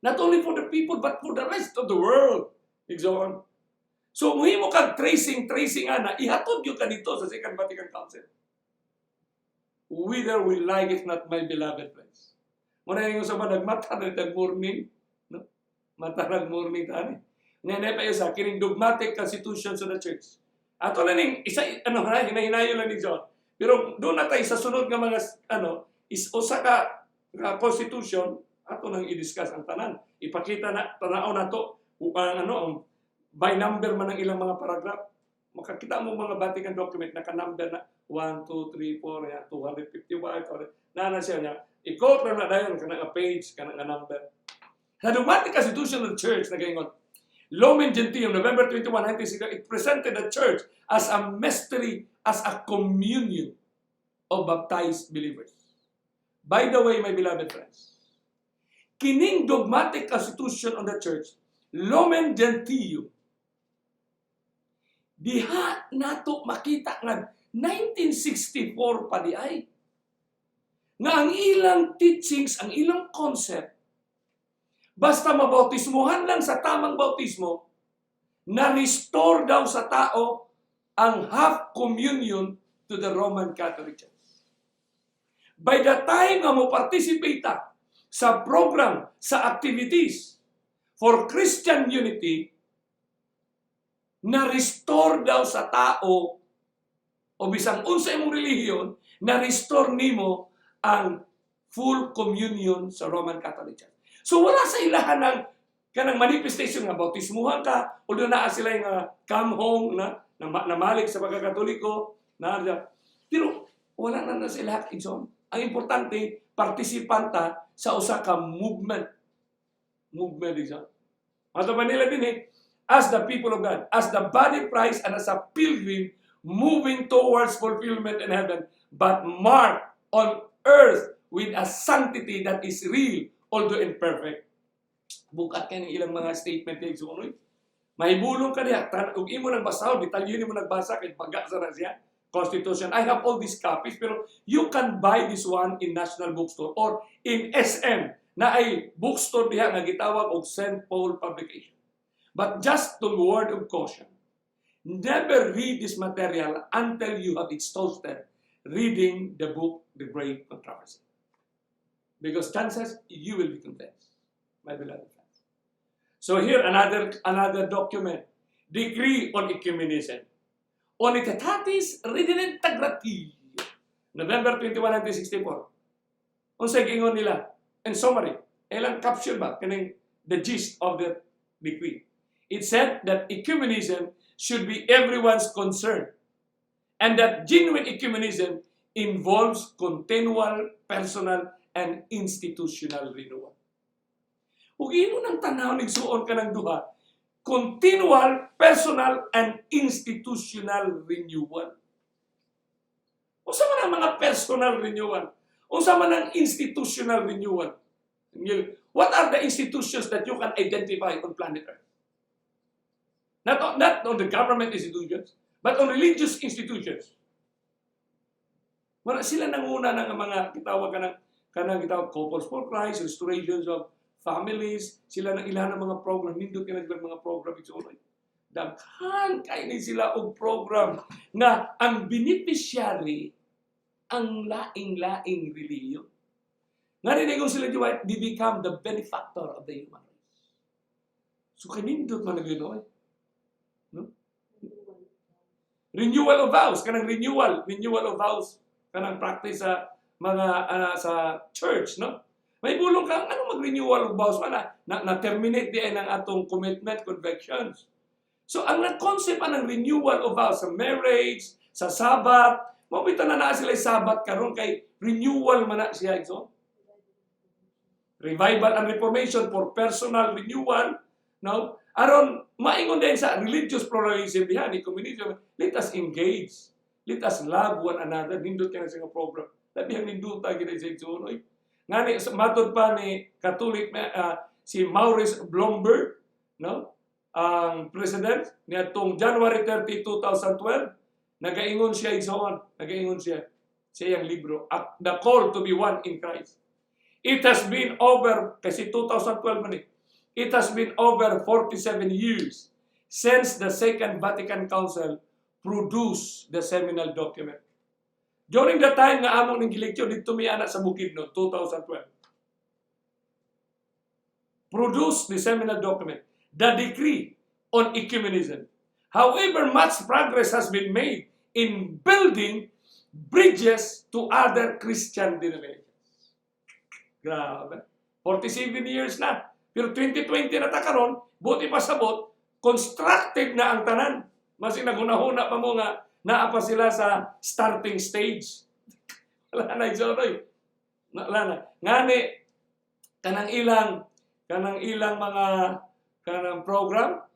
Not only for the people, but for the rest of the world. Exon. So, muhimo kag tracing ana, ihatod yun ka dito sa Second Vatican Council. Whether we like it not, my beloved friends. Muna yung sa nagmata na itang morning, no? Mata ng morning tani. Ngayon pa isa, kining dogmatic constitutions of the church. Ato lang yung isa, hinahinayo lang ni John. Pero doon na tayo sa sunod ng mga, is usa ka constitution, ato nang i-discuss ang tanan. Ipakita na, tanaw na to, by number man ang ilang mga paragraph. Makakita mo mga Vatican document, naka-number na 1, 2, 3, 4, 255, na siya niya. I-quote na dayon, kanang page, kanang number. Sa dogmatic constitution of the church, nagayon, Lumen Gentium, November 21, 1960, it presented the church as a mystery, as a communion of baptized believers. By the way, my beloved friends, kining dogmatic constitution of the church, Lumen Gentium, diha nato makita nga 1964 pa di ay nga ang ilang teachings, ang ilang concept, basta mabautismuhan lang sa tamang bautismo, na-restore daw sa tao ang half communion to the Roman Catholic Church. By the time nga mo participate sa program, sa activities for Christian unity, na-restore daw sa tao o bisang unsa imong relihiyon, na-restore nimo ang full communion sa Roman Catholic Church. So wala sa ilahan ng kanang manifestation nga bautismuhan ka o doon na sila nga come home na namalik sa pagkakatoliko na pero wala na sa ilahan igsoon. Ang importante partisipanta sa usa ka movement igsoon. Ato pa nila din as the people of God, as the body of Christ, and as a pilgrim moving towards fulfillment in heaven, but marked on earth with a sanctity that is real, although imperfect. Bukat kayo ng ilang mga statement niya isunoy. Mahibulong ka niya, ug imo nang basaw, detalyon mo nagbasa, kay baga sa na siya. Constitution. I have all these copies, pero you can buy this one in National Bookstore or in SM na ay bookstore diha nga gitawag og St. Paul Publication. But just to word of caution, never read this material until you have exhausted reading the book, The Great Controversy. Because chances you will be convinced, my beloved friends. So here another document, Decree on Ecumenism. Onitatatis redintegrati. November 21, 1964. Unsay gingon nila? In summary, ilang capsule ba? Kaning the gist of the decree. It said that ecumenism should be everyone's concern, and that genuine ecumenism involves continual, personal, and institutional renewal. Ug ino nang tanaw ning suon ka ng duha, continual, personal, and institutional renewal. Unsa man ang mga personal renewal? Unsa man ang institutional renewal? What are the institutions that you can identify on planet Earth? Not on the government institutions, but on religious institutions. Sila nanguna ng mga kitawag kanang couples for Christ, restorations of families, sila nang ilan ng mga program, nindot ka na silang mga program ito. Daghan kainin sila og program na ang beneficiary ang laing-laing reliyon. Narinig ko sila Dwight, they become the benefactor of the human race. So kanindot man naginoy. No? Renewal of vows, kanang renewal of vows, kanang practice sa mga sa church, no? May bulong ka, ano mag-renewal of vows na-terminate di ay ng atong commitment, convictions. So, ang concept ng renewal of vows sa marriage, sa Sabbath, mabita na sila Sabbath karon kay renewal man na siya. So, revival and reformation for personal renewal. No? Aron, maingon din sa religious pluralism diha ni communism, let us engage. Let us love one another. Nindot ka na sa program. Labihang ninduta kita sa igsunoy. Ngani matod pa ni Catholic si Maurice Blomberg, no? Ang president niadtong January 30, 2012, nagaingon siya sa iyang libro, The Call to be One in Christ. It has been over kasi 2012 man it has been over 47 years since the Second Vatican Council produced the seminal document. During the time nga among ning gileksyon dito mi anak sa Bukidnon 2012. Produced the seminal document, the Decree on Ecumenism. However, much progress has been made in building bridges to other Christian denominations. Grabe. 47 years na. Pero 2020 na ta karon, buti pa sabot, constructed na ang tanan. Masing naghuna-huna pa mo nga naa pa sila sa starting stage. Wala na igsonoy. Wala na. Ngani kanang ilang mga program,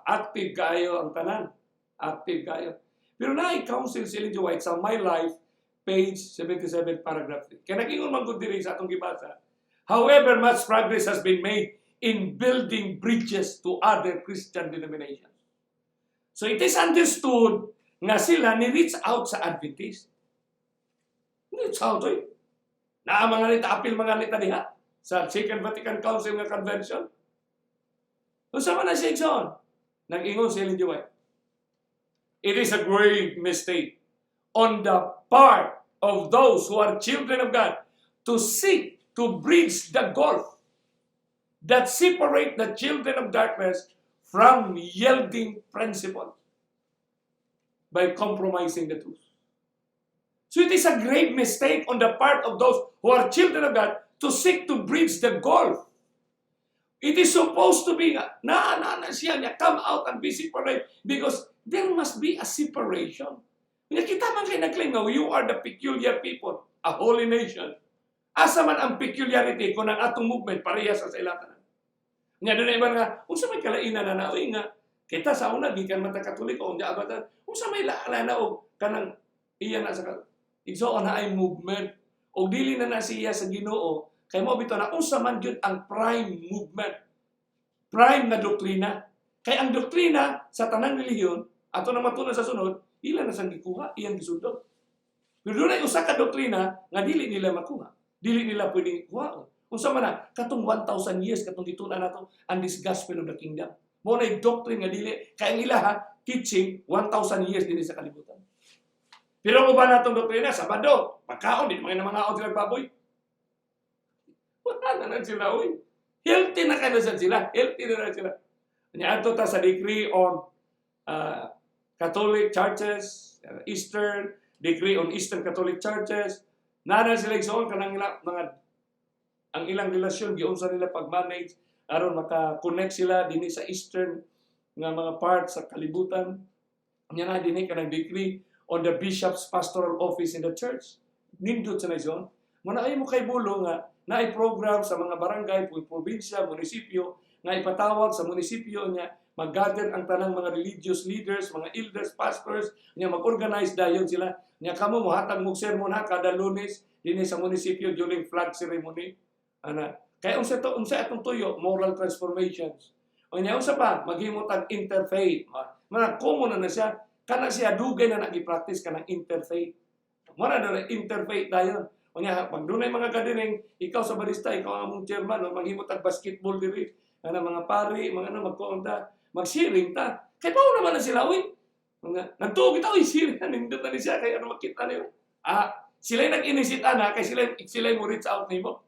active kayo ang tanan. Active kayo. Pero na i-counsel si Ellen G. White sa My Life, page 77, paragraph 3. Kaya nag-ingon man gud diri sa atong gibasa. However, much progress has been made in building bridges to other Christian denominations. So it is understood nga sila ni-reach out sa Adventist. Reach out eh. Na mga nita, apil mga nita diha sa Second Vatican Council nga Convention. So sama na siya igsoon. Nag-ingon si Ellen G. White. It is a great mistake on the part of those who are children of God to seek to bridge the gulf that separate the children of darkness from yielding principles by compromising the truth. So it is a great mistake on the part of those who are children of God to seek to bridge the gulf. It is supposed to be siya niya come out and be separate because there must be a separation. Kita man kayo nag-claim na you are the peculiar people, a holy nation. Asa man ang peculiarity kung ang atong movement parehas sa ilatan. Nya doon na iba nga, unsa may kalainan na naoy nga, kita sa una, gikan mata Katoliko, unya abatan, unsa may laala na og kanang iya na sa igsoon na ay movement, o dili na siya sa Ginoo, kay mo bitaw na unsa man gyud ang prime movement, prime na doktrina. Kay ang doktrina sa tanang relihiyon, ato na matunan sa sunod, ila na sang gikuha, iyang gisudot. Pero doon ay usa ka doktrina nga dili nila makuha. Dili nila pwedeng kuha. Unsa man na, katong 1,000 years, katong gitunan nato, and this gospel of the kingdom. Mo na doctrine nga dili, kaya ang ila teaching, 1,000 years din sa kalibutan. Pero kung ba natong doktrina, Sabado, pagkaon, di mga nangaon sila baboy. Wala na sila, uy. Healthy na kayo sila. Healthy na sila. Ato ta sa decree on Catholic churches, Eastern, decree on Eastern Catholic churches. Nana sila igsoon kanang mga ang ilang relasyon giunsa nila pag-manage aron maka-connect sila dinhi sa Eastern nga mga parts sa kalibutan. Nya na dinhi kanang decree on the bishop's pastoral office in the church. Nindot sa naison. Muna ay mo kay bulo nga naay program sa mga barangay, probinsya, munisipyo nga ipatawag sa munisipyo niya mag-gather ang tanang mga religious leaders, mga elders, pastors, niya mag-organize dayon sila. Niya kamo mohatag mog sermon kada Lunes dinhi sa munisipyo during flag ceremony. Ana, kay unsa atong tuyo moral transformations. O niya unsa pa maghimo tag interfaith. Mana common na siya kana siya dugay na nagi-practice kanang interfaith. Mora na interfaith dayon. O niya pag dunay mga gathering, ikaw sa barista, ikaw ang among chairman, o maghimo tag basketball diri. Ana mga pari, mga magkuonta, mag-sharing ta. Kay pao naman na sila, uy. Nagtuog ito, uy, sharing na, nindot na ni siya, kaya ano makita nila. Sila'y nag-inisita na, kaya sila'y mo reach out nimo.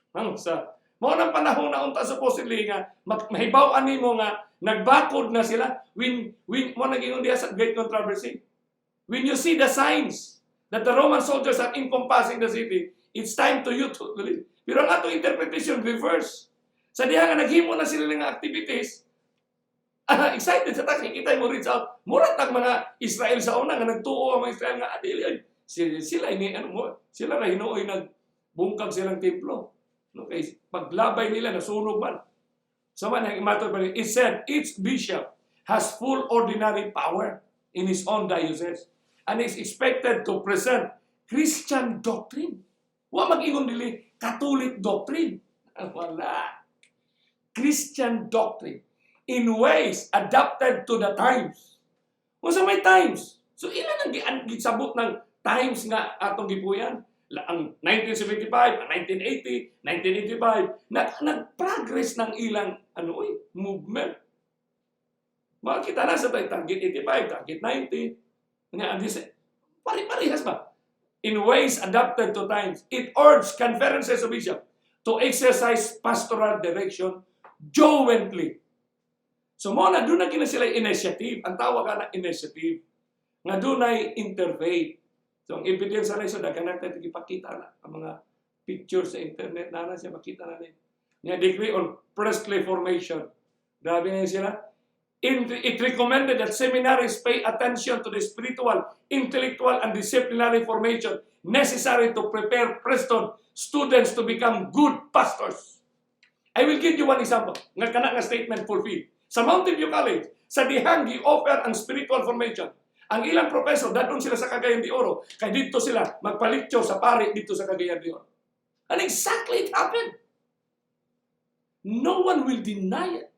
Mga nang panahon na unta supposedly nga, mahibaw-an nimo nga, nagbakod na sila, when mo nag-ingon diya sa great controversy. When you see the signs that the Roman soldiers are encompassing the city, it's time to you to believe. Pero ang ato interpretation reverse. Sa diha nga naghimo na sila ng activities, excited sa tayo, kita mo reach out. Murat ang mga Israel sa una nga nagtuo ang mga Israel nga adili. Sila ini sila ra hinuoy nagbungkag silang templo. No, kay paglabay nila nasunog man. So man matter pa it said each bishop has full ordinary power in his own diocese and is expected to present Christian doctrine. Wa mag-ingon dili Catholic doctrine. Wala. Christian doctrine in ways adapted to the times. Kung sa may times. So ilan ang gisabot ng times nga atong gipuyan? Ang 1975, ang 1980, 1985, nag-progress ng ilang movement. Makikita na sa target 85, target 90. Pari-parihas ba? In ways adapted to times. It urged conferences of bishops to exercise pastoral direction jointly. So mo na doon na gina sila initiative. Ang tawag ka na initiative. Nga doon ay interfaith. So ang evidence na iso, dagan natin ipakita na ang mga pictures sa internet na siya makita na rin. Nga decree on priestly formation. Grabe na sila. It recommended that seminaries pay attention to the spiritual, intellectual, and disciplinary formation necessary to prepare Preston students to become good pastors. I will give you one example. Nga kana nga statement fulfilled. Sa Mountain View College, sa dihang gi-offer ang spiritual formation. Ang ilang professor, dadun sila sa Cagayan de Oro, kay dito sila magpalityo sa pari dito sa Cagayan de Oro. And exactly it happened. No one will deny it.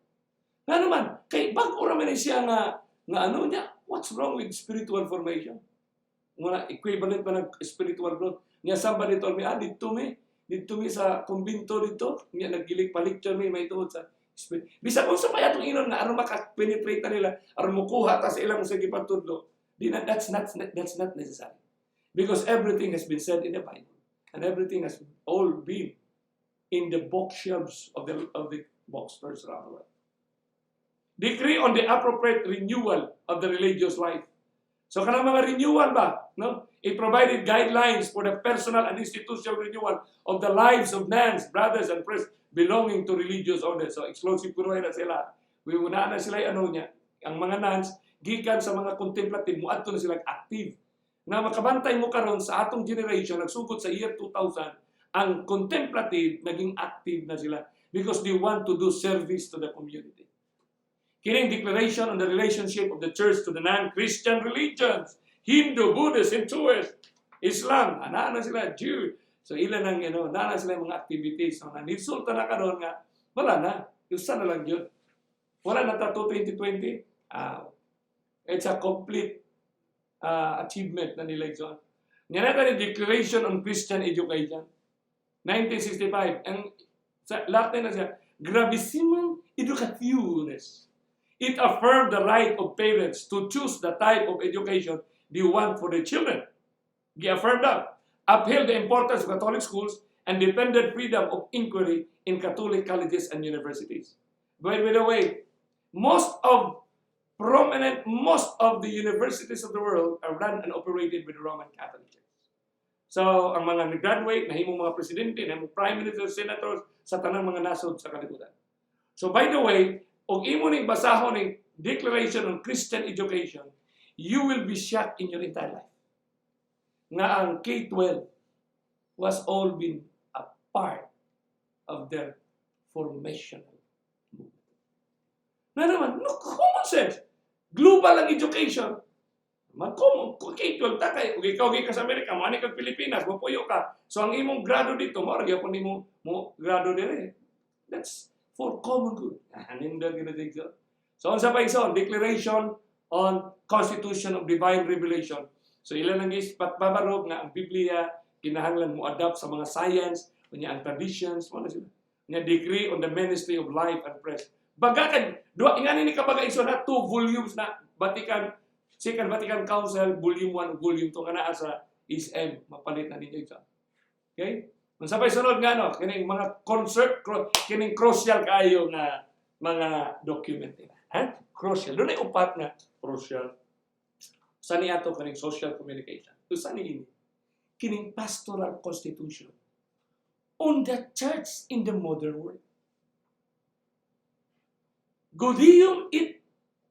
Nga naman, kay bago raman siya nga what's wrong with spiritual formation? Mga equivalent pa ng spiritual growth. Nga somebody told me, dito mi sa kumbinto dito, nga naggilig palicture mi, may tuod sa spirit. Bisa kung sa payatong inon nga, aron makapenetrate na nila, aron mukuha ta sa ilang sa gipatudlo. That's not necessary. Because everything has been said in the Bible. And everything has all been in the bookshelves of the bookstores around the world. Decree on the appropriate renewal of the religious life. So kanang mga renewal ba? No? It provided guidelines for the personal and institutional renewal of the lives of nuns, brothers, and priests belonging to religious orders. So exclusive kuno na sila. Una na sila ang mga nuns, gikan sa mga contemplative, muadto na sila active. Na makabantay mo karon sa atong generation, nagsugod sa year 2000, ang contemplative naging active na sila. because they want to do service to the community. Kining declaration on the relationship of the church to the non-Christian religions, Hindu, Buddhist, Hinduist, Islam, na sila, Jew. So ilan ang, na sila mga activities. So, nanisulta na karon nga, wala na. Yusa na lang yun. Wala na tato 2020. It's a complete achievement na nila ito. Nga natin yung Declaration on Christian Education, 1965. Ang Latin na siya, Gravissimum Educationis. It affirmed the right of parents to choose the type of education they want for their children. Gi-affirmed that. Upheld the importance of Catholic schools and defended freedom of inquiry in Catholic colleges and universities. By the way, most of the universities of the world are run and operated by the Roman Catholic Church. So, ang mga nag-graduate, nahimong mga presidente, nahimong prime ministers, senators, sa tanang mga nasod sa kalibutan. So, by the way, og imo ning basahon ning Declaration on Christian Education, you will be shocked in your entire life nga ang K-12 was all been a part of their formational movement. Na naman, no, common sense. Global ang education. K-12 ta kay ug ikaw gi ka sa Amerika, mo ani kag Pilipinas, mapuyo ka. So ang imong grado dito, mao gyapon nimo mo grado dire. That's for common good. Anindot gina. So unsa pa ison? Declaration on Constitution of Divine Revelation. So ilan lang is patbabarog nga ang Biblia kinahanglan mo adapt sa mga science, unya ang traditions, mo na sila. Nga decree on the ministry of life and press. Bagakan duha ingani ni kabaga ison na 2 volumes na Second Vatican Council volume 1 volume 2 nga naa sa ISM mapalit na ninyo ito. Okay? Unsa pa sunod nga no, kining mga kining crucial kaayo nga mga document nila. Ha? Crucial. Doon ay upat nga crucial. Sa niya ito kining social communication. So, sa niya kining pastoral constitution on the church in the modern world. Gaudium et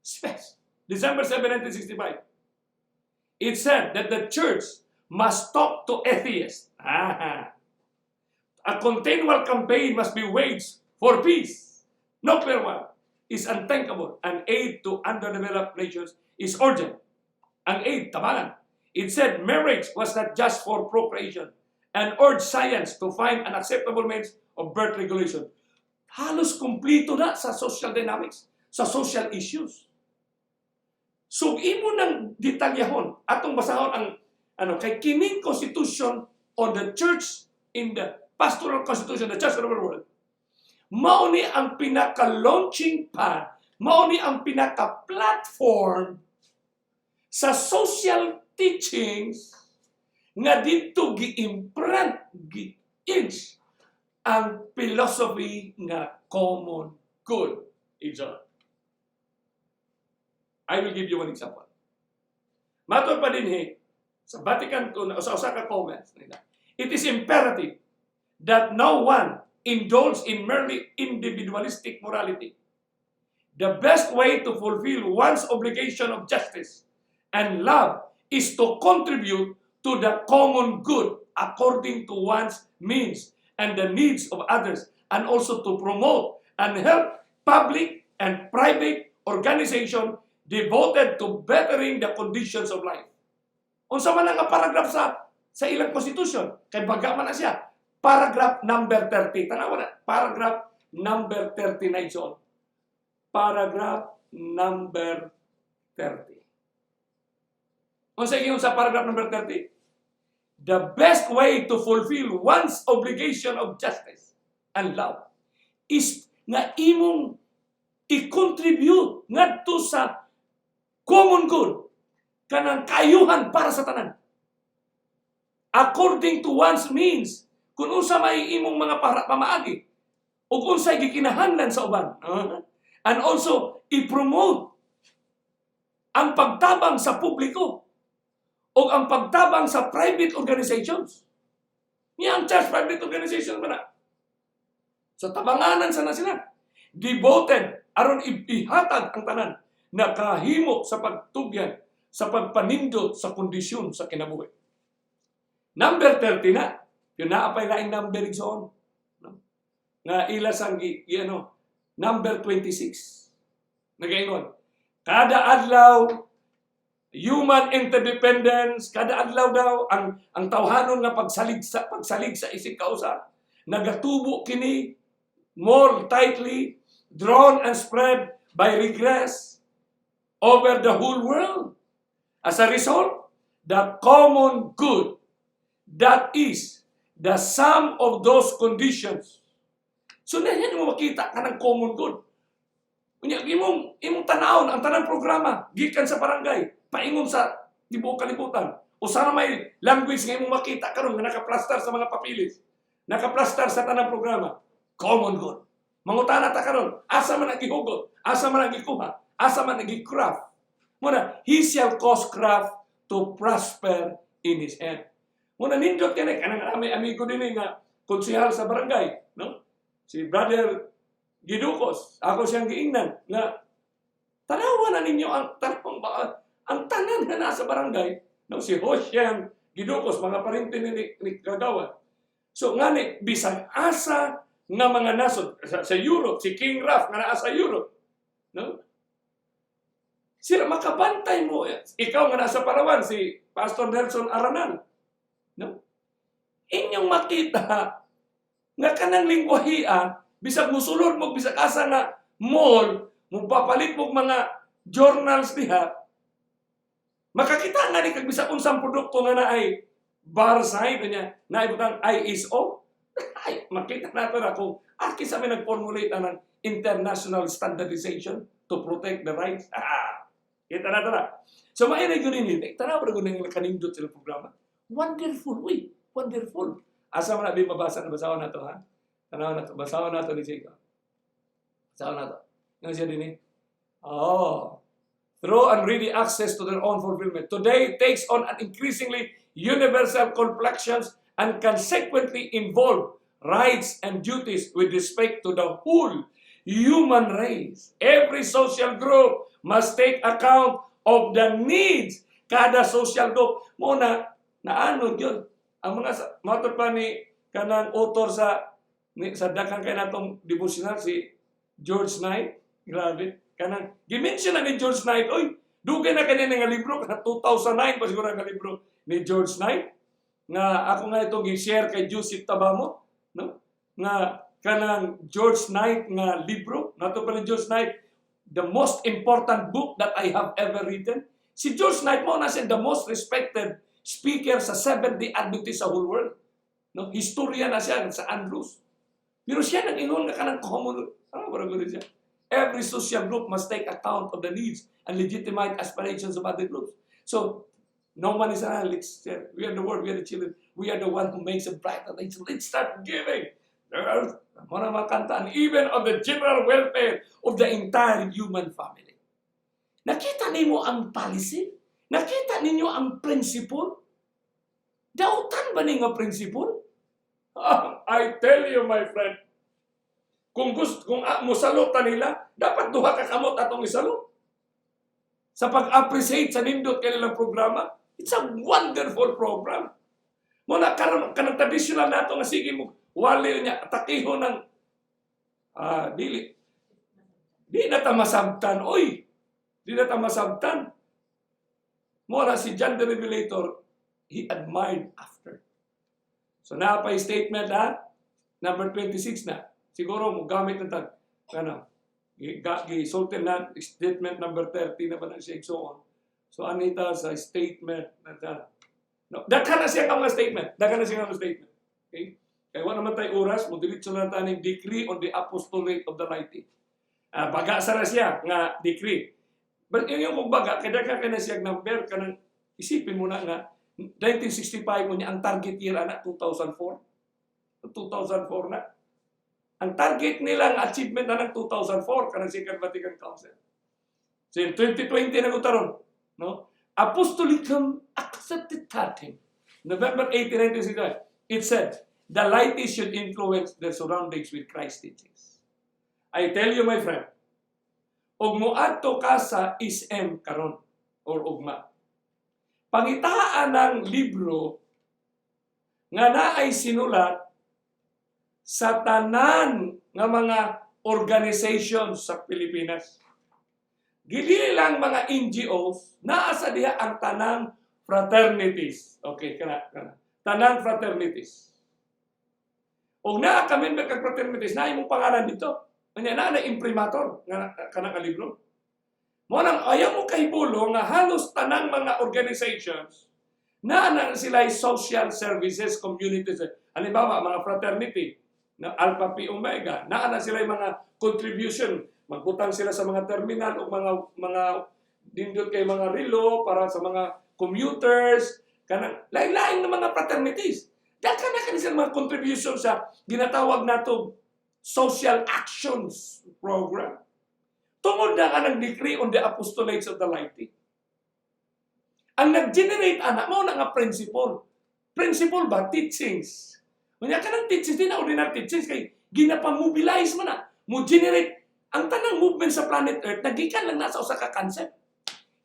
Spes. December 7, 1965. It said that the church must talk to atheists. A continual campaign must be waged for peace. Nuclear war is unthinkable. An aid to underdeveloped nations is urgent. Ang aid, tabangan. It said marriage was not just for procreation and urged science to find an acceptable means of birth regulation. Halos kumplito na sa social dynamics, sa social issues. So, imo nang detalyahon, atong basahon ang kay kining constitution on the church in the pastoral constitution, the church of the world. Mao ni ang pinaka-launching pad, mao ni ang pinaka-platform sa social teachings nga dito gi-imprint, gi-inch ang philosophy nga common good. I will give you one example. Matod pa din sa Vatican, sa usa ka comments nila. It is imperative that no one indulge in merely individualistic morality. The best way to fulfill one's obligation of justice and love is to contribute to the common good according to one's means and the needs of others, and also to promote and help public and private organization devoted to bettering the conditions of life. Unsa man nga paragraph sa ilang constitution, kay baga man na siya. Paragraph number 30. Tanawa na. Paragraph number 30 na ison. Paragraph number 30. Unsa ingon sa paragraph number 30? The best way to fulfill one's obligation of justice and love is nga imong i-contribute ngadto sa common good kanang kayuhan para sa tanan. According to one's means, kung unsa may imong mga pamaagi ug unsay gikinahanglan sa uban. And also i-promote ang pagtabang sa publiko o ang pagtabang sa private organizations. Niya ang church private organizations ba na? So tabanganan sana sila. Devoted aron ihatag ang tanan na kahimo sa pagtugyan, sa pagpanindot sa kondisyon sa kinabuhi. Number 30 na. Yun na apay laing number igsoon. No? nga ila sang number 26. Nagaingon, kada adlaw human interdependence, kada adlaw daw ang tawhanon nga pagsalig sa isig kausa nagatubo kini more tightly drawn and spread by regress over the whole world. As a result, the common good, that is the sum of those conditions. So na yan mo makita ka ng common good. Imong tanawon ang tanang programa gikan sa barangay paingon sa tibuok kalibutan o sana may language nga imong makita karon nga nakaplastar sa mga papilis, nakaplastar sa tanang programa, common good. Mangutana ta karon, asa man nagihugot, asa man nagikuha, asa man nagicraft. Muna, he shall cause craft to prosper in his hand. Muna nindot kani kanang amigo dinhi nga konsehal sa barangay, no? Si Brother Gidukos, ako siyang giingnan nga tanawan na ninyo ang tanan na nasa barangay, no? Si Hosyang Gidukos, mga parinti ni Kagawa. So ngani bisag asa nga mga nasod sa Europe, si King Ralph nga naa sa Europe, no? Sila makabantay mo. Ikaw nga nasa Palawan, si Pastor Nelson Aranan. No? Inyong makita nga kanang lingwahia, bisag musulod mo, bisag asa na mall, mupapalit mo mga journals diha, makakita nga ni kag bisag unsang produkto nga na ay bar sign niya, na ibutang ISO. Ay, makita nato na kung aki sa may nag-formulate ng international standardization to protect the rights. Kita na. So, maina yun ini. Tanaw na yun yung kanindot sila programa. Wonderful, uy. Wonderful. Asa man nabi mabasa na basawan na to, ha? Tanaw na to. Basawan na to ni Sika. Basawan na to. Nga siya din eh. Through unready access to their own fulfillment. Today takes on an increasingly universal complexions and consequently involve rights and duties with respect to the whole human race. Every social group must take account of the needs kada social group. Muna, naano yun? Ang mga matod pa ni kanang author sa dakang kay natong devotional si George Knight. Grabe. Kanang gimension na ni George Knight. Oy, dugay na kanina nga libro kana 2009 pa siguro nga libro ni George Knight nga ako nga itong gi-share kay Joseph Tabamo, no? Nga kanang George Knight nga libro, nato pa ni George Knight, the most important book that I have ever written. Si George Knight mo na siya the most respected speaker sa Seventh-day Adventist sa whole world. No? Historia na siya sa Andrews. Pero siya nag-ingon nga kanang common, siya. Every social group must take account of the needs and legitimate aspirations of other groups. So, no one is an Alex. We are the world, we are the children. We are the one who makes it brighter. Let's start giving. There are mga makanta, and even of the general welfare of the entire human family. Nakita ninyo ang policy? Nakita ninyo ang principle? Dautan ba ninyo principle? I tell you, my friend, kung musalutan nila, dapat duha ka kamot atong isalo. Sa pag-appreciate sa nindot kanilang programa, it's a wonderful program. Muna kanang traditional nato nga sige mo, wali niya, atakiho ng di na ta masabtan, oy! Di na ta masabtan. Muna si John the Revelator, he admired after. So napay statement number 26 na. Siguro mo gamit ng tag, gisultin na statement number 30 na ba na siya igsoon. So anita sa statement na no, daghan na siya mga statement. Daghan na siya mga statement. Okay? Kaya wala naman tayo oras, mo diretso na tayo ng decree on the apostolate of the laity. Baga sa na siya nga decree. But yung baga, kaya ka na siya number, kanang isipin mo na nga, 1965 mo niya, ang target year na 2004. 2004 na. Ang target nilang achievement na ng 2004, kanang Second Vatican Council. So in 2020 na utaron, no? Apostolicum Acceptitatem, November 18, 1965, it said, the laity should influence their surroundings with Christ's teachings. I tell you, my friend, og muadto ka sa SM karon or ugma. Pangitaan ng libro nga naay sinulat sa tanan nga mga organizations sa Pilipinas. Gili lang mga NGOs, naa sa diha ang tanang fraternities. Okay, kana. Tanang fraternities. O naa kami kag fraternities, na imong pangalan dito. Kanya na Imprimatur, nga kanang libro. Mo nang ayaw mo kahibulo nga halos tanang mga organizations na sila social services, communities. Halimbawa, mga fraternity, na Alpha Pi Omega, na sila mga contribution, magbutang sila sa mga terminal o mga dindot kay mga relo para sa mga commuters, kanang lain-lain na mga fraternities. Daghan na sila mga contribution sa ginatawag nato social actions program. Tungod na ka ng decree on the apostolates of the laity. Ang nag-generate anak mo na nga principle. Principle ba? Teachings. Kanya ka ng teachings, di na ordinary teachings, kay ginapamobilize mo na. Mo generate ang tanang movement sa planet Earth, nagikan lang nasa usa ka concept.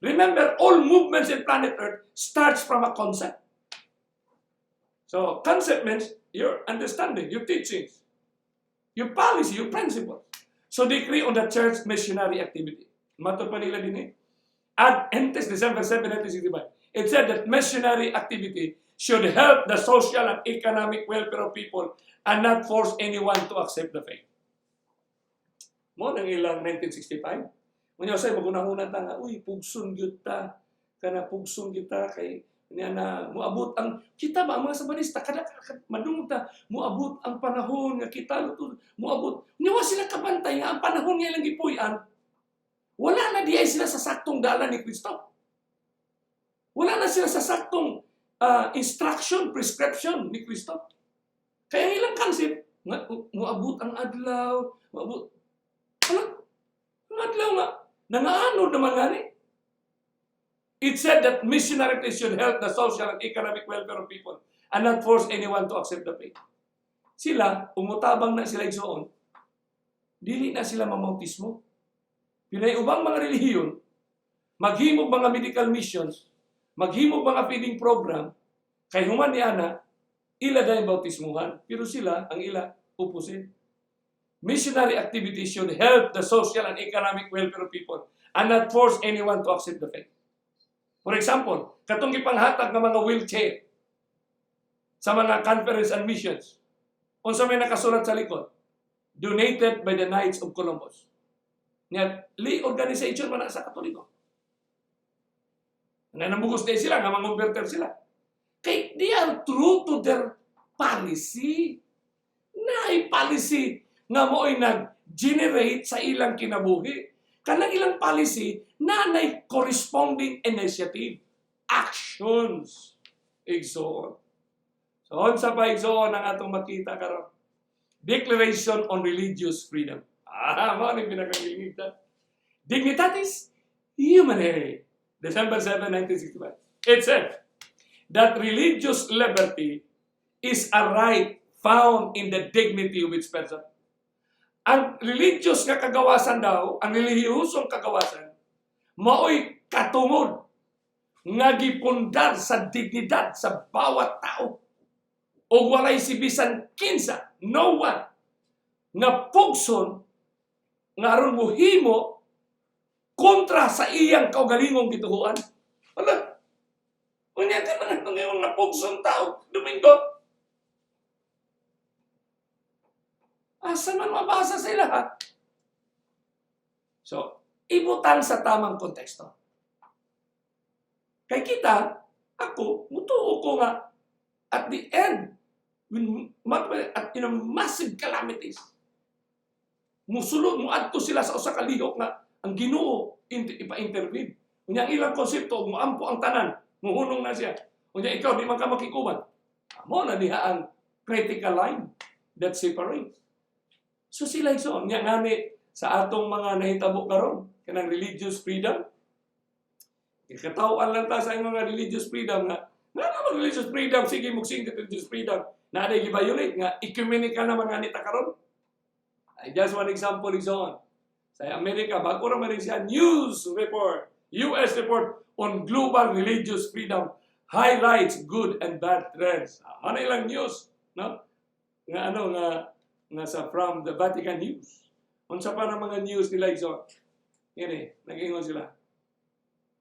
Remember, all movements in planet Earth starts from a concept. So, concept means your understanding, your teachings, your policy, your principles. So, decree on the church missionary activity. Matod pa nila din Adventist, December 7, 1965. It said that missionary activity should help the social and economic welfare of people and not force anyone to accept the faith. Mo nang ilang 1965. Unya say magunahuna ta nga, uy, pugson gyud ta. Kana pugson gyud ta kay niya na muabot ang kita ba mga Sabbathista kada madungog ta muabot ang panahon nga kita muabot niwa sila kabantay nga ang panahon nga ilang gipuy-an wala na diay sila sa saktong dalan ni Kristo. Wala na sila sa saktong instruction, prescription ni Kristo. Kaya ang ilang concept, muabot ang adlaw, muabot. Ang adlaw nga, nangaano naman nga ni. It said that missionary should help the social and economic welfare of people and not force anyone to accept the faith. Sila, umutabang na sila igsoon, dili na sila mamautismo. Pinay ubang mga relihiyon, maghimog mga medical missions, maghimog mga feeding program, kay human ni ana, ila dahil bautismuhan, pero sila, ang ila, opposite. Missionary activities should help the social and economic welfare of people and not force anyone to accept the faith. For example, katong gipanghatag ng mga wheelchair sa mga conference and missions, unsa may nakasulat sa likod, donated by the Knights of Columbus. Nga, organization man sa Katoliko. Nga nambugos din sila, nga mangonverter sila. Kay they are true to their policy. Naay policy nga mo'y nag-generate sa ilang kinabuhi. Kanang ilang policy, nanay corresponding initiative, actions, igsoon. So, unsa pa igsoon ang atong makita karon? Declaration on Religious Freedom. Mo ang pinakangilingig ta. Dignitatis Humanae, December 7, 1965. It said that religious liberty is a right found in the dignity of its person. Ang religious nga kagawasan daw, ang relihiyosong kagawasan, mao'y katungod nga gipundar sa dignidad sa bawat tao. O walay si bisan kinsa, no one, nga pugson, nga aron muhimo kontra sa iyang kaugalingong gituhuan. Wala. Unya ka na ngayong napugson tao, Domingo. Asa man mabasa sila, ha? So, ibutang sa tamang konteksto. Kay kita, ako, mutuo ko nga, at the end, at massive calamities, musulod, muadto sila sa usa ka lihok nga, ang Ginoo ipa-intervene. Unya ilang konsepto, muampo ang tanan, muhunong na siya. Unya ikaw, di man ka makikuban. Amo na diha ang critical line that separates. So sila igsoon, nga ngani sa atong mga nahitabo karon kanang religious freedom. Ikataw-an lang ta sa mga religious freedom nga naman religious freedom, sige mugsing religious freedom. Na day gi-violate nga ecumenical na mga nita karon. I just one example igsoon. Sa Amerika, bago ra man siya news report, US report on global religious freedom, highlights good and bad trends. Ano ilang news, no? Nga ano nga nga sa from the Vatican News. Unsa pa ng mga news nila iso. Yan nag-ingon sila.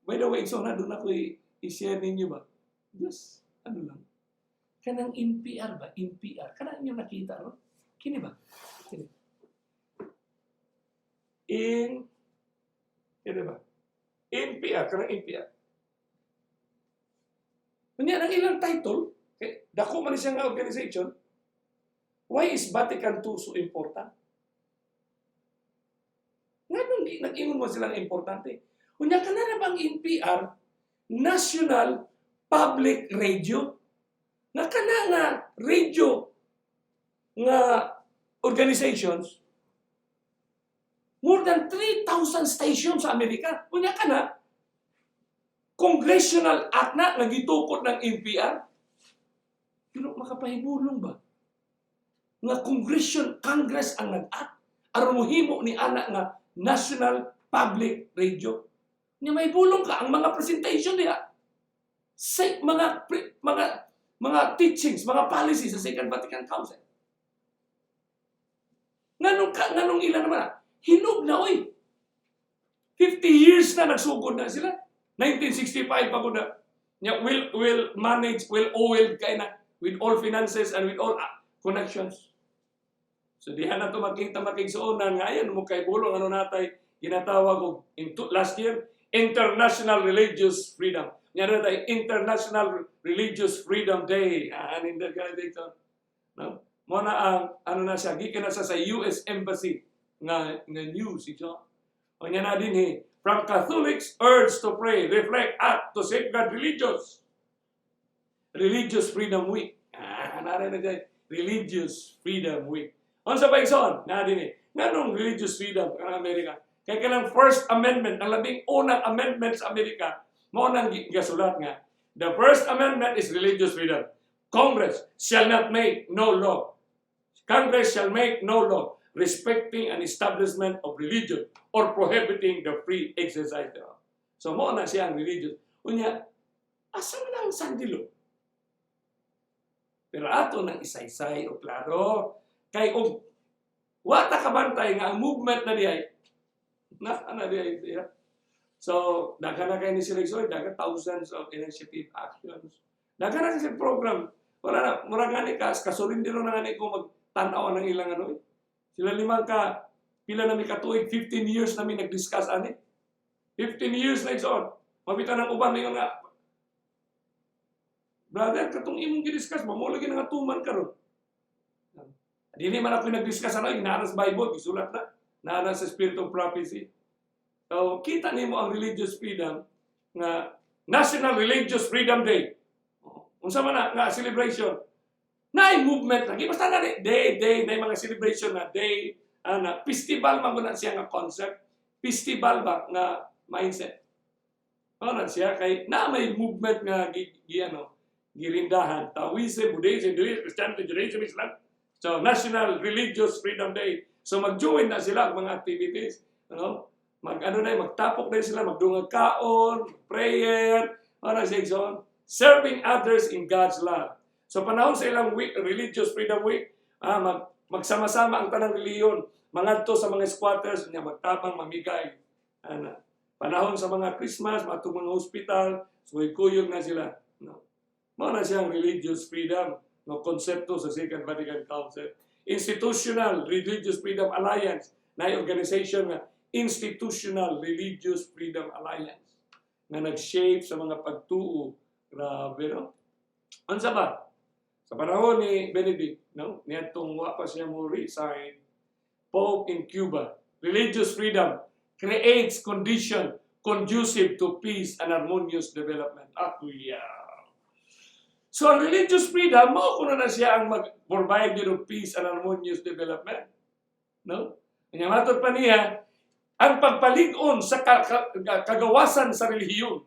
By the way, iso na doon ako i-share ninyo ba? Just, ano lang. Kanang NPR ba? NPR. Kanang inyo nakita, no? Kini ba? Kini. Kini ba? NPR. Kanang NPR. Kanya, ang ilang title, dako man siya nga organization, why is Vatican II so important? Nga nung nag-ingon mo silang importante. Kunya ka na bang NPR, National Public Radio? Nga ka na nga radio nga organizations, more than 3,000 stations sa Amerika. Kunya ka na, congressional act na nagitukod ng NPR. Pero makapahibulong ba? Nga Congress ang nag-act. Aron mohimo ni anak nga National Public Radio. Nga may bulong ka ang mga presentation niya. Sa mga teachings, mga policies sa Second Vatican Council. Nganong ilan naman hinog na, oy. 50 years na nagsugod na sila. 1965 pa ko na. Will manage, will oil kay na with all finances and with all connections. So dihan na ito makigsuonan nga yan mo kay bulong ano natay ginatawag ko last year International Religious Freedom. Yan na tayo International Religious Freedom Day. Anin na dito. No? Mo na ang ano na siya gikan na sa US Embassy nga news ito. O niya na din from Catholics urged to pray, reflect, act to safeguard Religious Freedom Week. Narin na dyan. Religious Freedom Week. On sa paigsoon, nga din nganong religious freedom ng Amerika? Kaya kanang First Amendment, ang labing unang amendment sa Amerika, mo nang gasulat nga. The First Amendment is religious freedom. Congress shall not make no law. Congress shall make no law respecting an establishment of religion or prohibiting the free exercise thereof. So mo na siya ang religious. Unya, asa man ang sandilo? Pero ato nang isaysay o klaro, kay wata kabantay nga ang movement na diay, So, daghan na kayo ni sila daghan thousands of initiative actions. Daghan na kasi program. Wala na, mura nga ni kasurindiro na nga ni ko magtanaw ng ilang ano. Sila pila na may katuig, 15 years na may nag-discuss ani. 15 years na ison. Mabitan ng uban na yun nga. Brother, katong imong gidiscuss, mamulagi na nga tuman karon. Dili man ako nag-discuss ano, inaras Bible, gisulat na. Naaras sa Spirit of Prophecy. So, kita nimo ang religious freedom nga National Religious Freedom Day. Unsa man nga celebration. Naay movement lagi basta na day na mga celebration na day festival man guna siya nga concept. Festival ba nga mindset. Ano siya kay na may movement nga girindahan. Taoism, Buddhism, Christianity, Judaism, Islam. So, National Religious Freedom Day. So, mag-join na sila ang mga activities. Ano? Magtapok na sila, magdungag kaon, prayer, serving others in God's love. So, panahon sa ilang week, Religious Freedom Week, magsama-sama ang tanang reliyon, mangadto sa mga squatters, magtabang, mamigay. Panahon sa mga Christmas, matong mga hospital, kuyog na sila. No? Mga na siyang religious freedom, no konsepto sa Second Vatican Council. Institutional Religious Freedom Alliance, na organization nga Institutional Religious Freedom Alliance na nag-shape sa mga pagtuo. Grabe, no? Ansa ba? Sa panahon ni Benedict, no? Niyatong pa siya mo resign, Pope in Cuba, religious freedom creates condition conducive to peace and harmonious development. So, ang religious freedom, maukuno na siya ang mag-provide of peace and harmonious development. No? Kanya matod pa niya, ang pagpalig-on sa kagawasan sa relihiyon,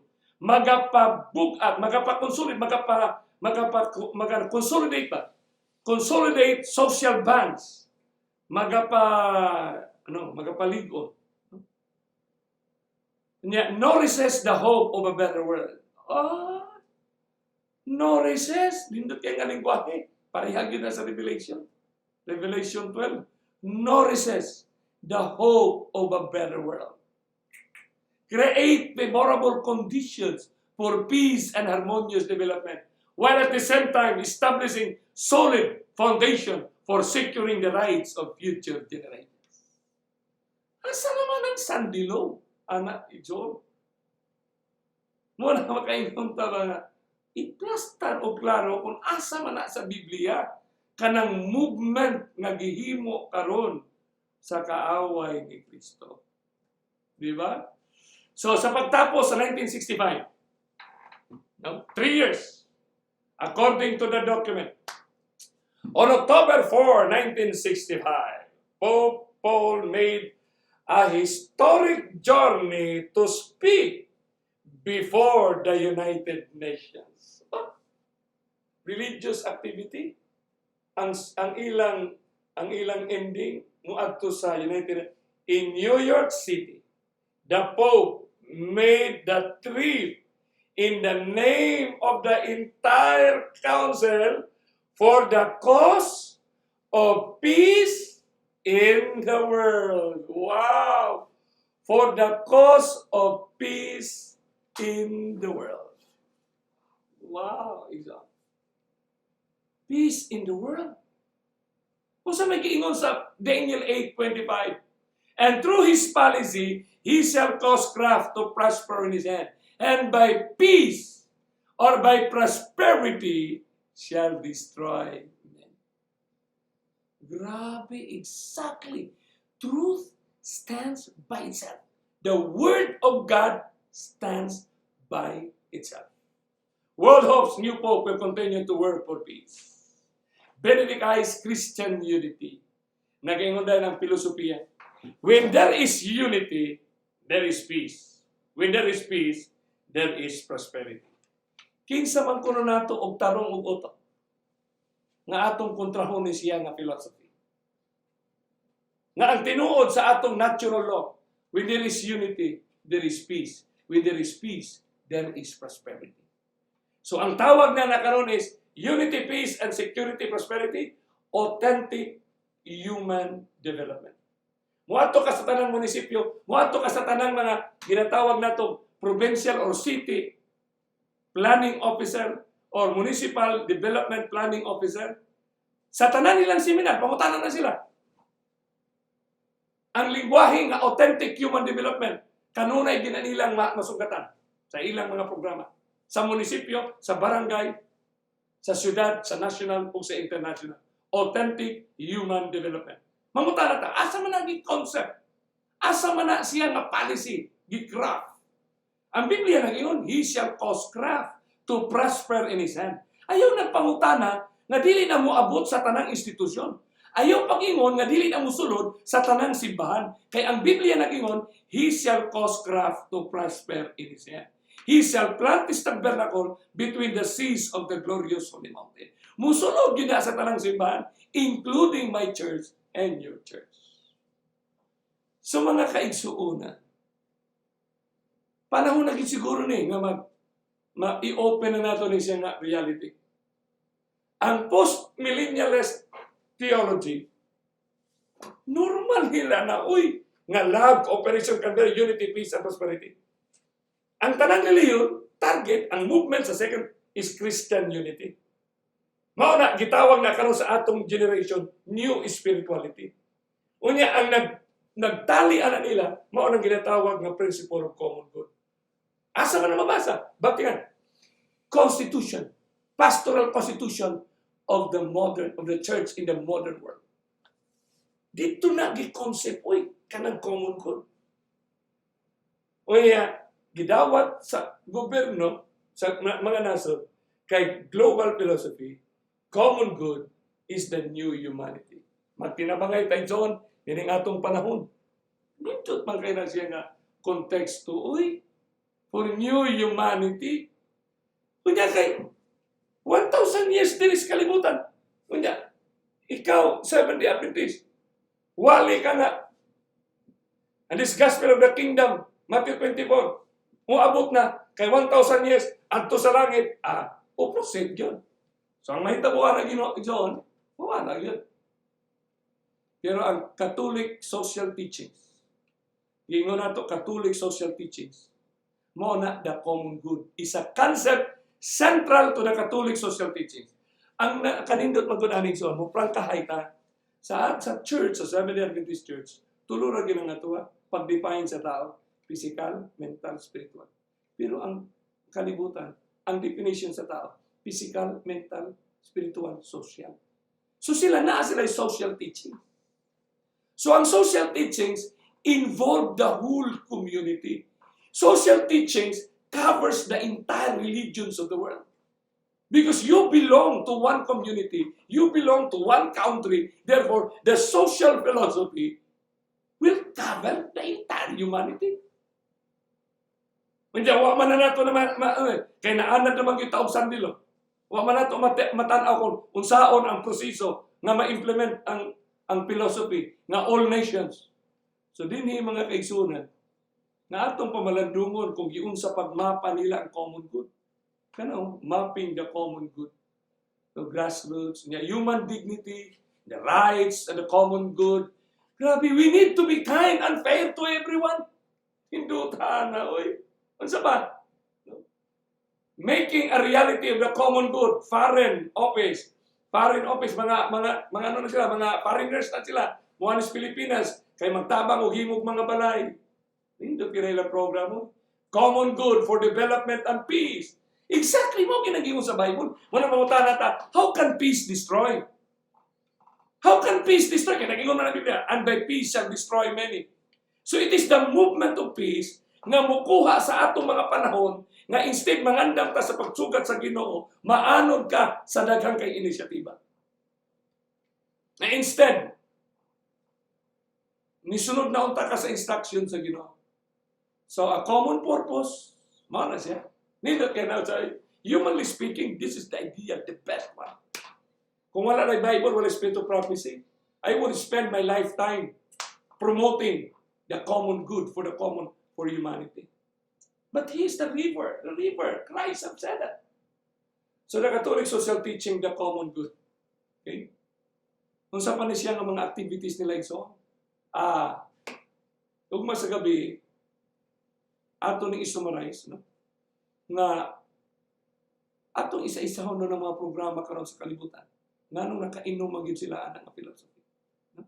consolidate social bonds, magapalig-on. Nourishes the hope of a better world. Nourishes, nindot kaya nga lingwahe, parehag yun na sa Revelation. Revelation 12 nourishes the hope of a better world. Create favorable conditions for peace and harmonious development, while at the same time establishing solid foundation for securing the rights of future generations. Asa naman ang sandilo, anak John? Muna makaingon ta ba iplastar o klaro kung asa man na sa Biblia kanang movement nga gihimo karon sa kaaway ni Kristo. Di ba? So sa pagtapos sa 1965, 3 years, according to the document, on October 4, 1965, Pope Paul made a historic journey to speak before the United Nations. Religious activity, ang ilang ending muadto sa United in New York City. The Pope made the trip in the name of the entire council for the cause of peace in the world. Wow! For the cause of peace in the world. Wow! Peace in the world. Kung sa may kiingon sa Daniel 8:25, and through his policy, he shall cause craft to prosper in his hand, and by peace or by prosperity shall destroy men. Grabe, exactly. Truth stands by itself. The Word of God stands by itself. World hopes new Pope will continue to work for peace. Benedictized Christian unity. Nag-ingon dahil ng filosofiya. When there is unity, there is peace. When there is peace, there is prosperity. Kinsa man kuno nato og tarong ug utok nga atong kontrahon ni siya nga philosophy. Nga ang tinuod sa atong natural law, when there is unity, there is peace. When there is peace, there is prosperity. So ang tawag na nakaroon is unity, peace, and security, prosperity, authentic human development. Muadto ka sa tanang munisipyo, muadto ka sa tanang mga ginatawag nato provincial or city planning officer or municipal development planning officer. Sa tanan nilang seminar, pangutanan na sila. Ang lingwahe nga authentic human development, kanunay ginanilang masugatan sa ilang mga programa. Sa munisipyo, sa barangay, sa syudad, sa national o sa international. Authentic human development. Mangutana ta, asa man ang concept? Asa man na siya nga policy, gi-craft? Ang Biblia nag-ingon, he shall cause craft to prosper in his hand. Ayaw nagpangutana nga dili na mo abot sa tanang institusyon. Ayaw pag-ingon nga dili na mo sulod sa tanang simbahan. Kay ang Biblia nag-ingon, he shall cause craft to prosper in his hand. He shall plant his tabernacle between the seas of the glorious holy mountain. Musulog yun na sa tanang simbahan, including my church and your church. So mga kaigsuuna, panahon na siguro ni nga i-open na nato ni siya nga reality. Ang post-millennialist theology, normal nila na, nga love, operation, canber, unity, peace, and prosperity. Ang tanang nila yun, target, ang movement sa second is Christian unity. Mauna, gitawag na karon sa atong generation, new spirituality. Unya, ang nagtali ana nila, mauna ginatawag ng principle of common good. Asa man na mabasa? Batikan. Constitution, pastoral constitution of the church in the modern world. Dito na gi-concept, kanang common good. Unya, gidawat sa gobyerno, sa mga nasod, kay global philosophy, common good is the new humanity. Magtinabangay tayo John, yan ang atong panahon. Nindot man kayo na siya nga konteksto, for new humanity. Kunya kay 1,000 years din is kalibutan. Kunya, ikaw, Seventh-day Adventist, wali ka nga. And this gospel of the kingdom, Matthew 24, muabot na kay 1,000 years adto sa langit, proceed yun. So ang mahitabuhan na Ginoo John, wala yun. Pero ang Catholic social teachings, gingon nato Catholic social teachings, mo na the common good is a concept central to the Catholic social teachings. Ang kanindot magud-aning so mo prangkahay ta sa church, sa Seventh-day Adventist Church, tulo ra gyud ang atuwa pag-define sa tao, physical, mental, spiritual. Pero ang kalibutan, ang definition sa tao, physical, mental, spiritual, social. So sila social teaching. So ang social teachings involve the whole community. Social teachings covers the entire religions of the world. Because you belong to one community, you belong to one country, therefore the social philosophy will cover the entire humanity. Kaya wa man na nato kay naanad naman yung taong sandilo. Wa man nato matanaw kung unsaon ang proseso nga ma-implement ang philosophy nga all nations. So dinhi mga kaigsunan na atong pamalandungon kung giunsa pagmapa nila ang common good. Kano mapping the common good. The grassroots, the human dignity, the rights, and the common good. Grabe, we need to be kind and fair to everyone. Hindutan na, oy. Ano ba? Making a reality of the common good. Foreign office, mga ano na sila, mga foreigners na sila. Mga sa Pilipinas, kay magtabang o himog mga balay. Hindi kinailang program mo. Common good for development and peace. Exactly mo ginagimo sa Bible. Muna mangutan nata, how can peace destroy? How can peace destroy? Kaya nag-ingon na ng Biblia, and by peace shall destroy many. So it is the movement of peace nga mukuha sa atong mga panahon nga instead mangandam ta sa pagsugat sa Ginoo, maanod ka sa daghang kay inisyatiba. Na instead, nisunod na unta ka sa instruction sa Ginoo. So a common purpose, mao na siya. Nindot kay na sa humanly speaking, this is the idea, the best one. Kung wala na Bible, wala spirit of prophecy, I would spend my lifetime promoting the common good for humanity. But He is the river, Christ have said that. So the Catholic social teaching, the common good. Okay? Kung sa pa siya ng mga activities nila so, ugma sa gabi, ato ning isummarize, no? Na atong isa-isahon ng mga programa karon sa kalibutan. Nganong nakainom magyud sila anang philosophy. No?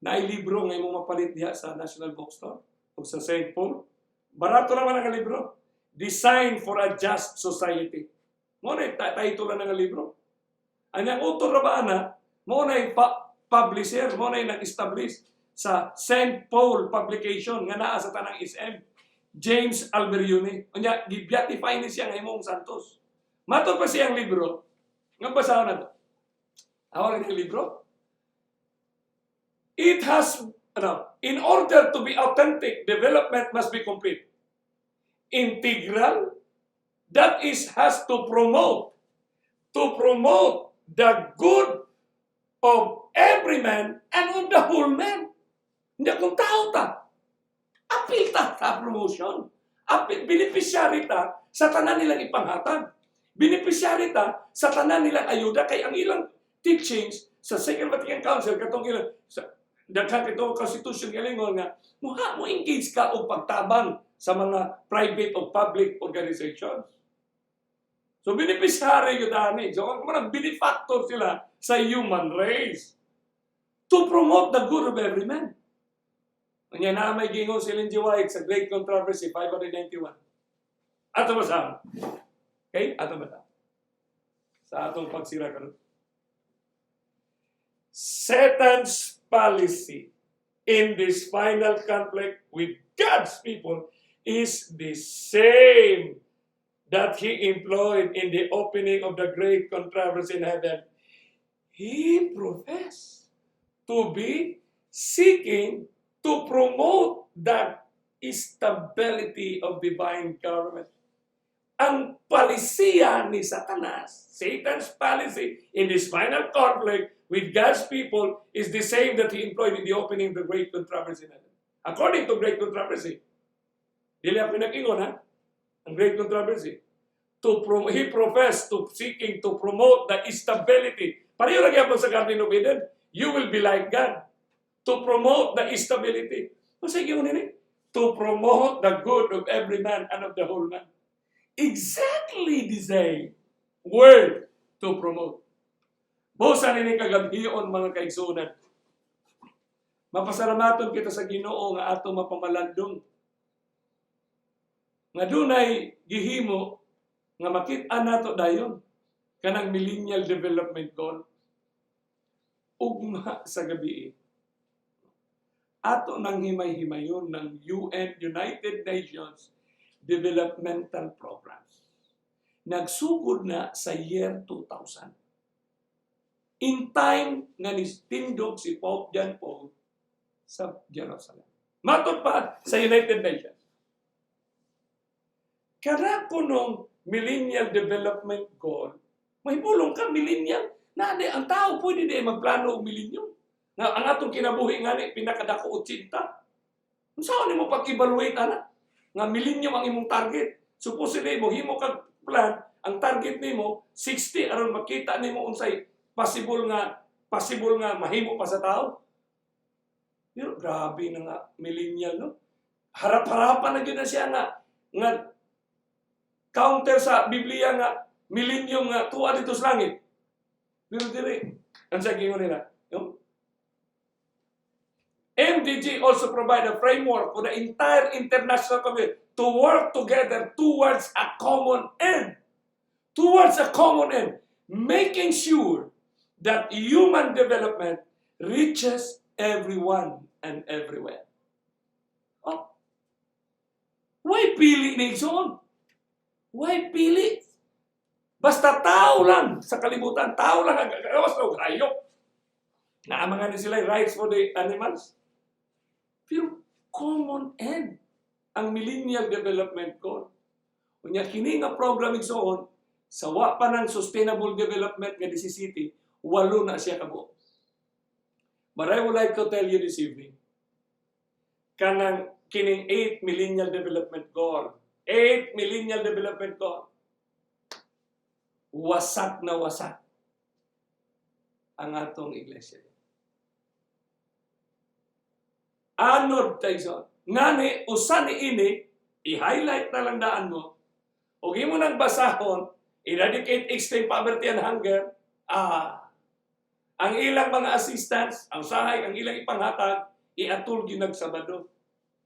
Naay libro nga imong mapalit diha sa National Bookstore o sa St. Paul. Barato naman ang libro. Design for a Just Society. Mo na title na ng libro. Anyang author ra ba ana? Mo na publisher, mo na nag-establish sa St. Paul publication nga naa sa tanang SM. James Alberione. Unya gi-beatify ni siya nga imong santos. Mato pa siyang libro. Nga basahon na to. Awag ang libro. It has in order to be authentic, development must be complete. Integral, that is has to promote the good of every man and of the whole man. Hindi akong tao ta. Apil ta sa promotion. Apil, beneficiary ta sa tanan nilang ipanghatag. Beneficiary ta sa tanan nilang ayuda kay ang ilang teachings sa Second Vatican Council katong ilang sa daghang itong constitution galingon nga mo engage ka og pagtabang sa mga private o public organizations. So beneficiary yun ani. So kung mga benefactor sila sa human race to promote the good of every man. Kanya na may gingon si Ellen G. White sa Great Controversy 591. Ato ba sa? Okay? Ato ba sa? Sa atong pagsira karon. Satan's policy in this final conflict with God's people is the same that he employed in the opening of the great controversy in heaven. He professed to be seeking to promote the stability of divine government. Ang palisiya ni Satanas, Satan's policy in this final conflict with God's people is the same that he employed in the opening of the great controversy in heaven. According to great controversy, dili ako nag-ingon ha, ang great controversy, he professed to seeking to promote the stability. Pareho lagi ako sa Garden of Eden, you will be like God. To promote the stability. O sige mo nini? To promote the good of every man and of the whole man. Exactly the same word to promote. Busa nini kagabion mga kaigsunan. Mapasalamaton kita sa Ginoo nga ato mapamalandong. Nga dunay gihimo nga makita nato dayon kanang millennial development goal. Ugma sa gabi. Ato nang himay-himayon ng UN, United Nations Developmental Programs. Nagsugod na sa year 2000. In time nga nistindog si Pope John Paul sa Jerusalem. Matod pa sa United Nations. Kada ko nung millennial development goal, may bulong ka millennial, na ang tao pwede di magplano og millennium. Na ang atong kinabuhi nga ni pinakadako 80. Unsaon nimo pag-evaluate ana? Nga millennium ang imong target. Supposedly mo himo kag plan, ang target nimo 60 aron makita nimo unsay possible nga mahimo pa sa tao. Pero grabe na nga millennial no. Harap-harapan na gyud na siya nga counter sa Biblia nga millennium nga tuwa dito sa langit. Pero dire, ang sagingon nila, no? MDG also provide a framework for the entire international community to work together towards a common end. Towards a common end. Making sure that human development reaches everyone and everywhere. Oh. Why pili ni Igsoon? Why pili? Basta tao lang sa kalibutan, tao lang ang gagawas ng hayop. Naamangan din sila rights for the animals. Pero common end ang millennial development goal. Kunya kini nga program igsoon sa wa pa ng sustainable development nga 17, 8 na siya kabuo. But I would like to tell you this evening, kanang kining 8 millennial development goal, 8 millennial development goal, wasak na wasak ang atong iglesia. Anod tayo. Ngani, usan ni ini, i-highlight na lang daan mo, o mo nang basahon, eradicate extreme poverty and hunger, ang ilang mga assistants, ang sahay, ang ilang ipanghatag, iatul ginag Sabado.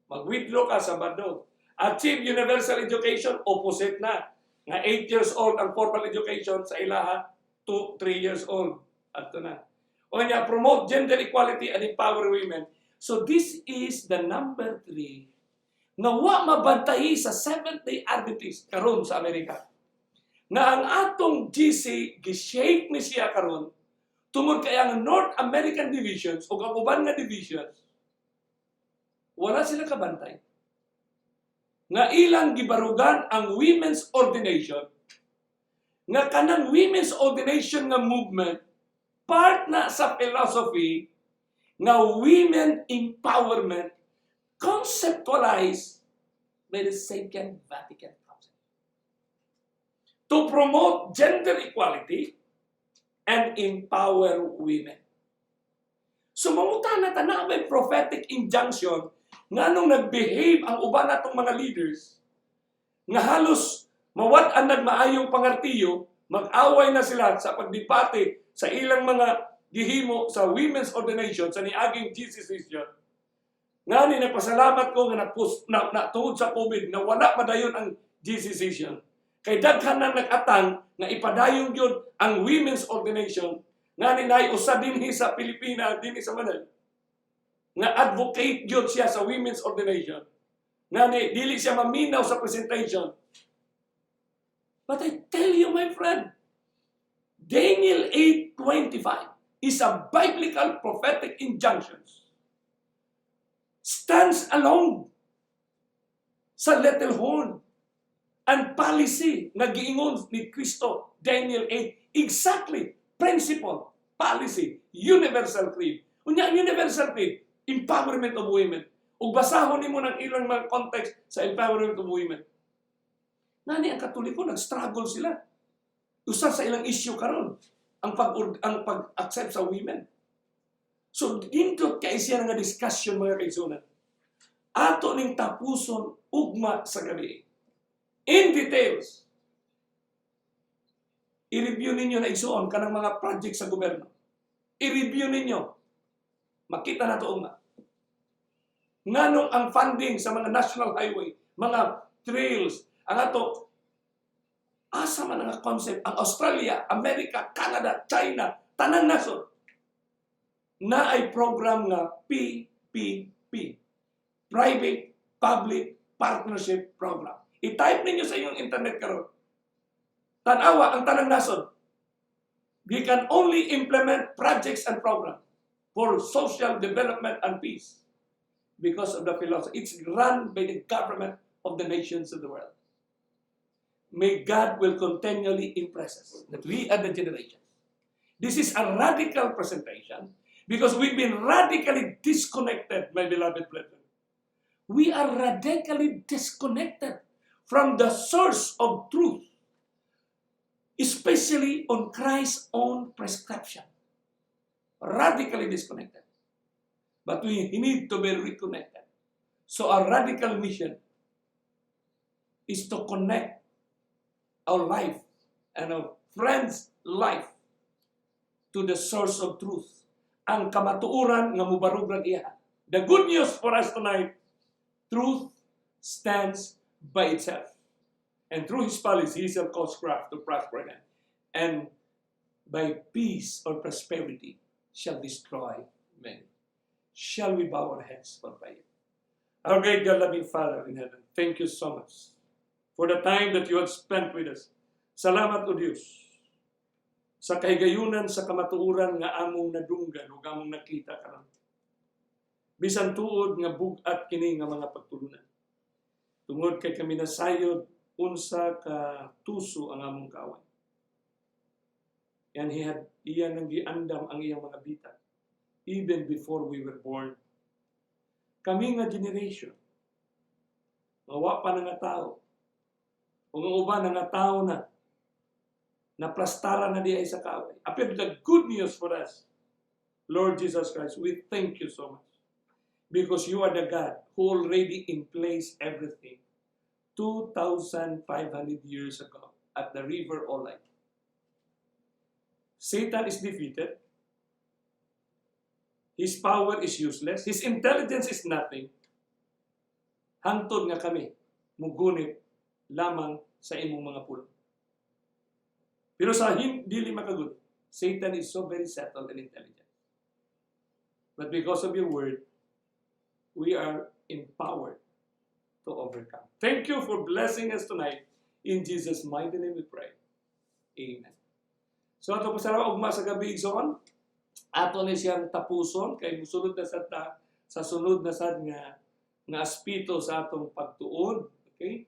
Mag-withdraw ka Sabado. Achieve universal education, opposite na. Nga 8 years old ang formal education sa ilaha, 2-3 years old. Ato na. O niya, promote gender equality and empower women. So this is the number 3 nga wa mabantayi sa Seventh-day Adventist karon sa Amerika. Nga ang atong GC gi-shape ni siya karon tungod kay ang North American divisions o ang uban nga divisions wala sila kabantay. Nga ilang gibarugan ang women's ordination. Nga kanang women's ordination nga movement part na sa philosophy nga women empowerment conceptualized by the Second Vatican Council to promote gender equality and empower women. So mangutan na tanaway prophetic injunction nga nung nag-behave ang uban natong mga leaders nga halos mawad-an nagmaayong pangartiyo, mag-away na sila sa pagdebate sa ilang mga gihimo sa women's ordination sa niaging Jesus Christian. Nga ni nagpasalamat ko nga tungod sa COVID na wala madayon ang Jesus Christian. Kay daghan na nag-atang nga ipadayon yun ang women's ordination nga ni naiusa dinhi sa Pilipinas, dinhi sa Manila. Nga advocate yun siya sa women's ordination. Nga ni dili siya maminaw sa presentation. But I tell you, my friend, Daniel 8:25 is a biblical prophetic injunction. Stands alone sa little horn and policy na giingon ni Kristo, Daniel 8. Exactly, principle, policy, universal creed. Unya, universal creed, empowerment of women. Ug basahon nimo ng ilang mga context sa empowerment of women. Nani ang Katoliko, nag-struggle sila. Usa sa ilang issue karon ang pag-accept sa women. So, dito kay siya nga discussion mga kaigsunan. Ato ning tapuson ugma sa gabi. In details. I-review ninyo na igsuon kanang mga project sa gobyerno. I-review ninyo. Makita na to ugma. Nganong ang funding sa mga national highway, mga trails, ang ato, asa man ang concept, ang Australia, America, Canada, China, tanang nasod, na ay program nga PPP. Private Public Partnership Program. I-type ninyo sa inyong internet karon. Tanawa ang tanang nasod. We can only implement projects and programs for social development and peace because of the philosophy. It's run by the government of the nations of the world. May God will continually impress us that we are the generation. This is a radical presentation because we've been radically disconnected, my beloved brethren. We are radically disconnected from the source of truth, especially on Christ's own prescription. Radically disconnected. But we need to be reconnected. So our radical mission is to connect our life and our friends' life to the source of truth. Ang kamatuuran nga mubarugran iya. The good news for us tonight, truth stands by itself. And through his policy, he shall cause craft to prosper again. And by peace or prosperity shall destroy many. Shall we bow our heads for prayer? Our great God, loving Father in heaven, thank you so much for the time that you have spent with us. Salamat o Diyos sa kahigayunan sa kamatuuran nga among nadunggan ug among nakita karon. Bisan tuod nga bugat kini nga mga pagtulunan. Tungod kay kami nasayod unsa ka tuso ang among kaaway. And iyan ang giandam ang iyang mga bita even before we were born. Kami nga generation, mawa pa nga tao, o nga uban nga tao na naplastara na di ay sa kaaway. Appear the good news for us, Lord Jesus Christ, we thank you so much. Because you are the God who already in place everything 2,500 years ago at the river Olay. Satan is defeated. His power is useless. His intelligence is nothing. Hangtod nga kami, mugunit lamang sa imong mga pulong. Pero sa dili makagunit, Satan is so very settled and intelligent. But because of your word, we are empowered to overcome. Thank you for blessing us tonight. In Jesus' mighty name we pray. Amen. So ato po sa ugma sa gabi igsoon, ato ni siyang tapuson kay musulod na sad ta sa sunod na sad nga aspito sa atong pagtuon. Okay?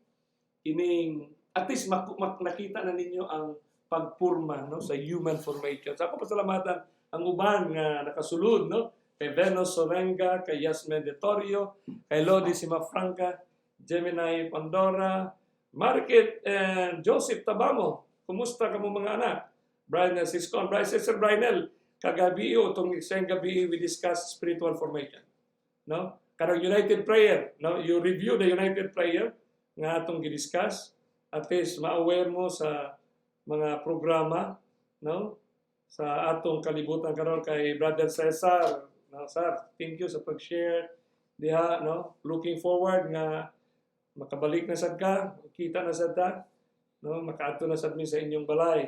Kining at least nakita na ninyo ang pagpurma no sa human formation. Sa ako pasalamatan ang uban nga nakasulod no kay Venus Sorenga, kay Yasmin De Torio, kay Lodi Simafranca, Gemini Pandora, Market, and Joseph Tabamo. Kumusta ka mo mga anak? Brian Siskon, Sister Brianel, kagabi o itong isang gabi we discuss spiritual formation. No? Karang United Prayer, no? You review the United Prayer nga atong gidiscuss. At least ma-aware mo sa mga programa, no? Sa atong kalibutan karon kay Brother Cesar. No, sir, thank you sa pag-share. Diha, no? Looking forward nga makabalik na sad ka, kita na sad ta, no? Makaadto na sad mi sa inyong balay,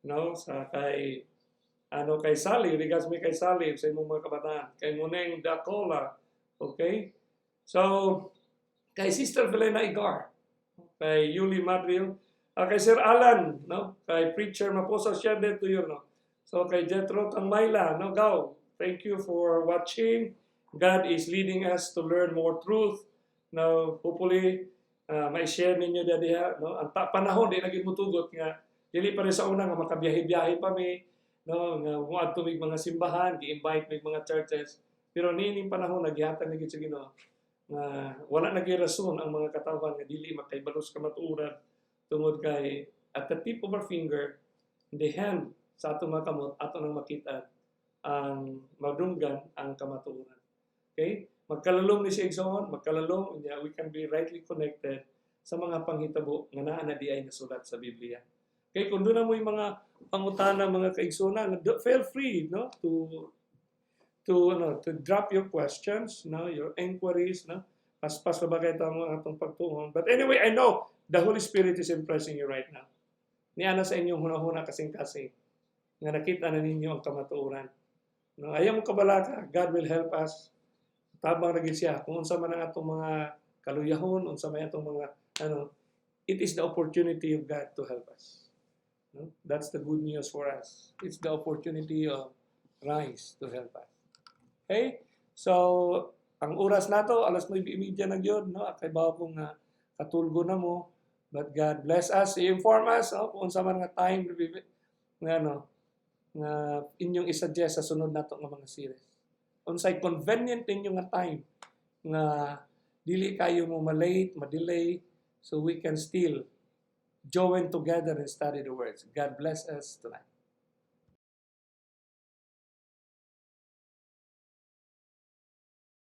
no? Sa kay Sally, regards mi kay Sally sa imong mga kabataan, kay Muneng Dacola, okay? So, kay Sister Velena Igar, kay Yuli Madril, kay Sir Alan, no? Kay Preacher Maposa share to you, no? So, kay Jetro Tangmayla, no? Go! Thank you for watching. God is leading us to learn more truth. Now, hopefully, may share ninyo diha, no? Ang panahon di naging mutugot nga dili pa rin sa una nga makabiyahe-biyahe pa mi, no? Nga muadto mig mga simbahan, gi-invite mig mga churches. Pero niining panahon nagihatag ni gid sa Ginoo nga wala nagirason ang mga katawan nga dili makaibalos ka matuuran tungod kay at the tip of our finger, in the hand sa atong mga kamot ato nang makita ang madunggan ang kamatuoran. Okay? Magkalalom ni siya igsoon, magkalalom, we can be rightly connected sa mga panghitabo nga naa na di ay nasulat sa Biblia. Okay, kung doon na mo yung mga pangutana, mga kaigsunan, feel free, no, to drop your questions, no, your inquiries, no. Paspas na bagay ito ang atong pagtuon. But anyway, I know the Holy Spirit is impressing you right now. Niana sa inyong hunahuna kasing-kasing nga nakita na ninyo ang kamatuoran. No, ayaw mo kabalaka, God will help us. Tabang ragil siya kung unsa man ang atong mga kaluyahon, unsa man atong mga it is the opportunity of God to help us. No? That's the good news for us. It's the opportunity of Christ to help us. Okay? So, ang oras nato alas 9:30 na gyud, no? Kay bawo kung katulgo na mo. But God bless us, i-inform us kung unsa man nga time nga inyong i-suggest sa sunod nato nga mga series. Unsay convenient ninyo nga time nga dili kayo mo malate, madelay, so we can still join together and study the words. God bless us tonight.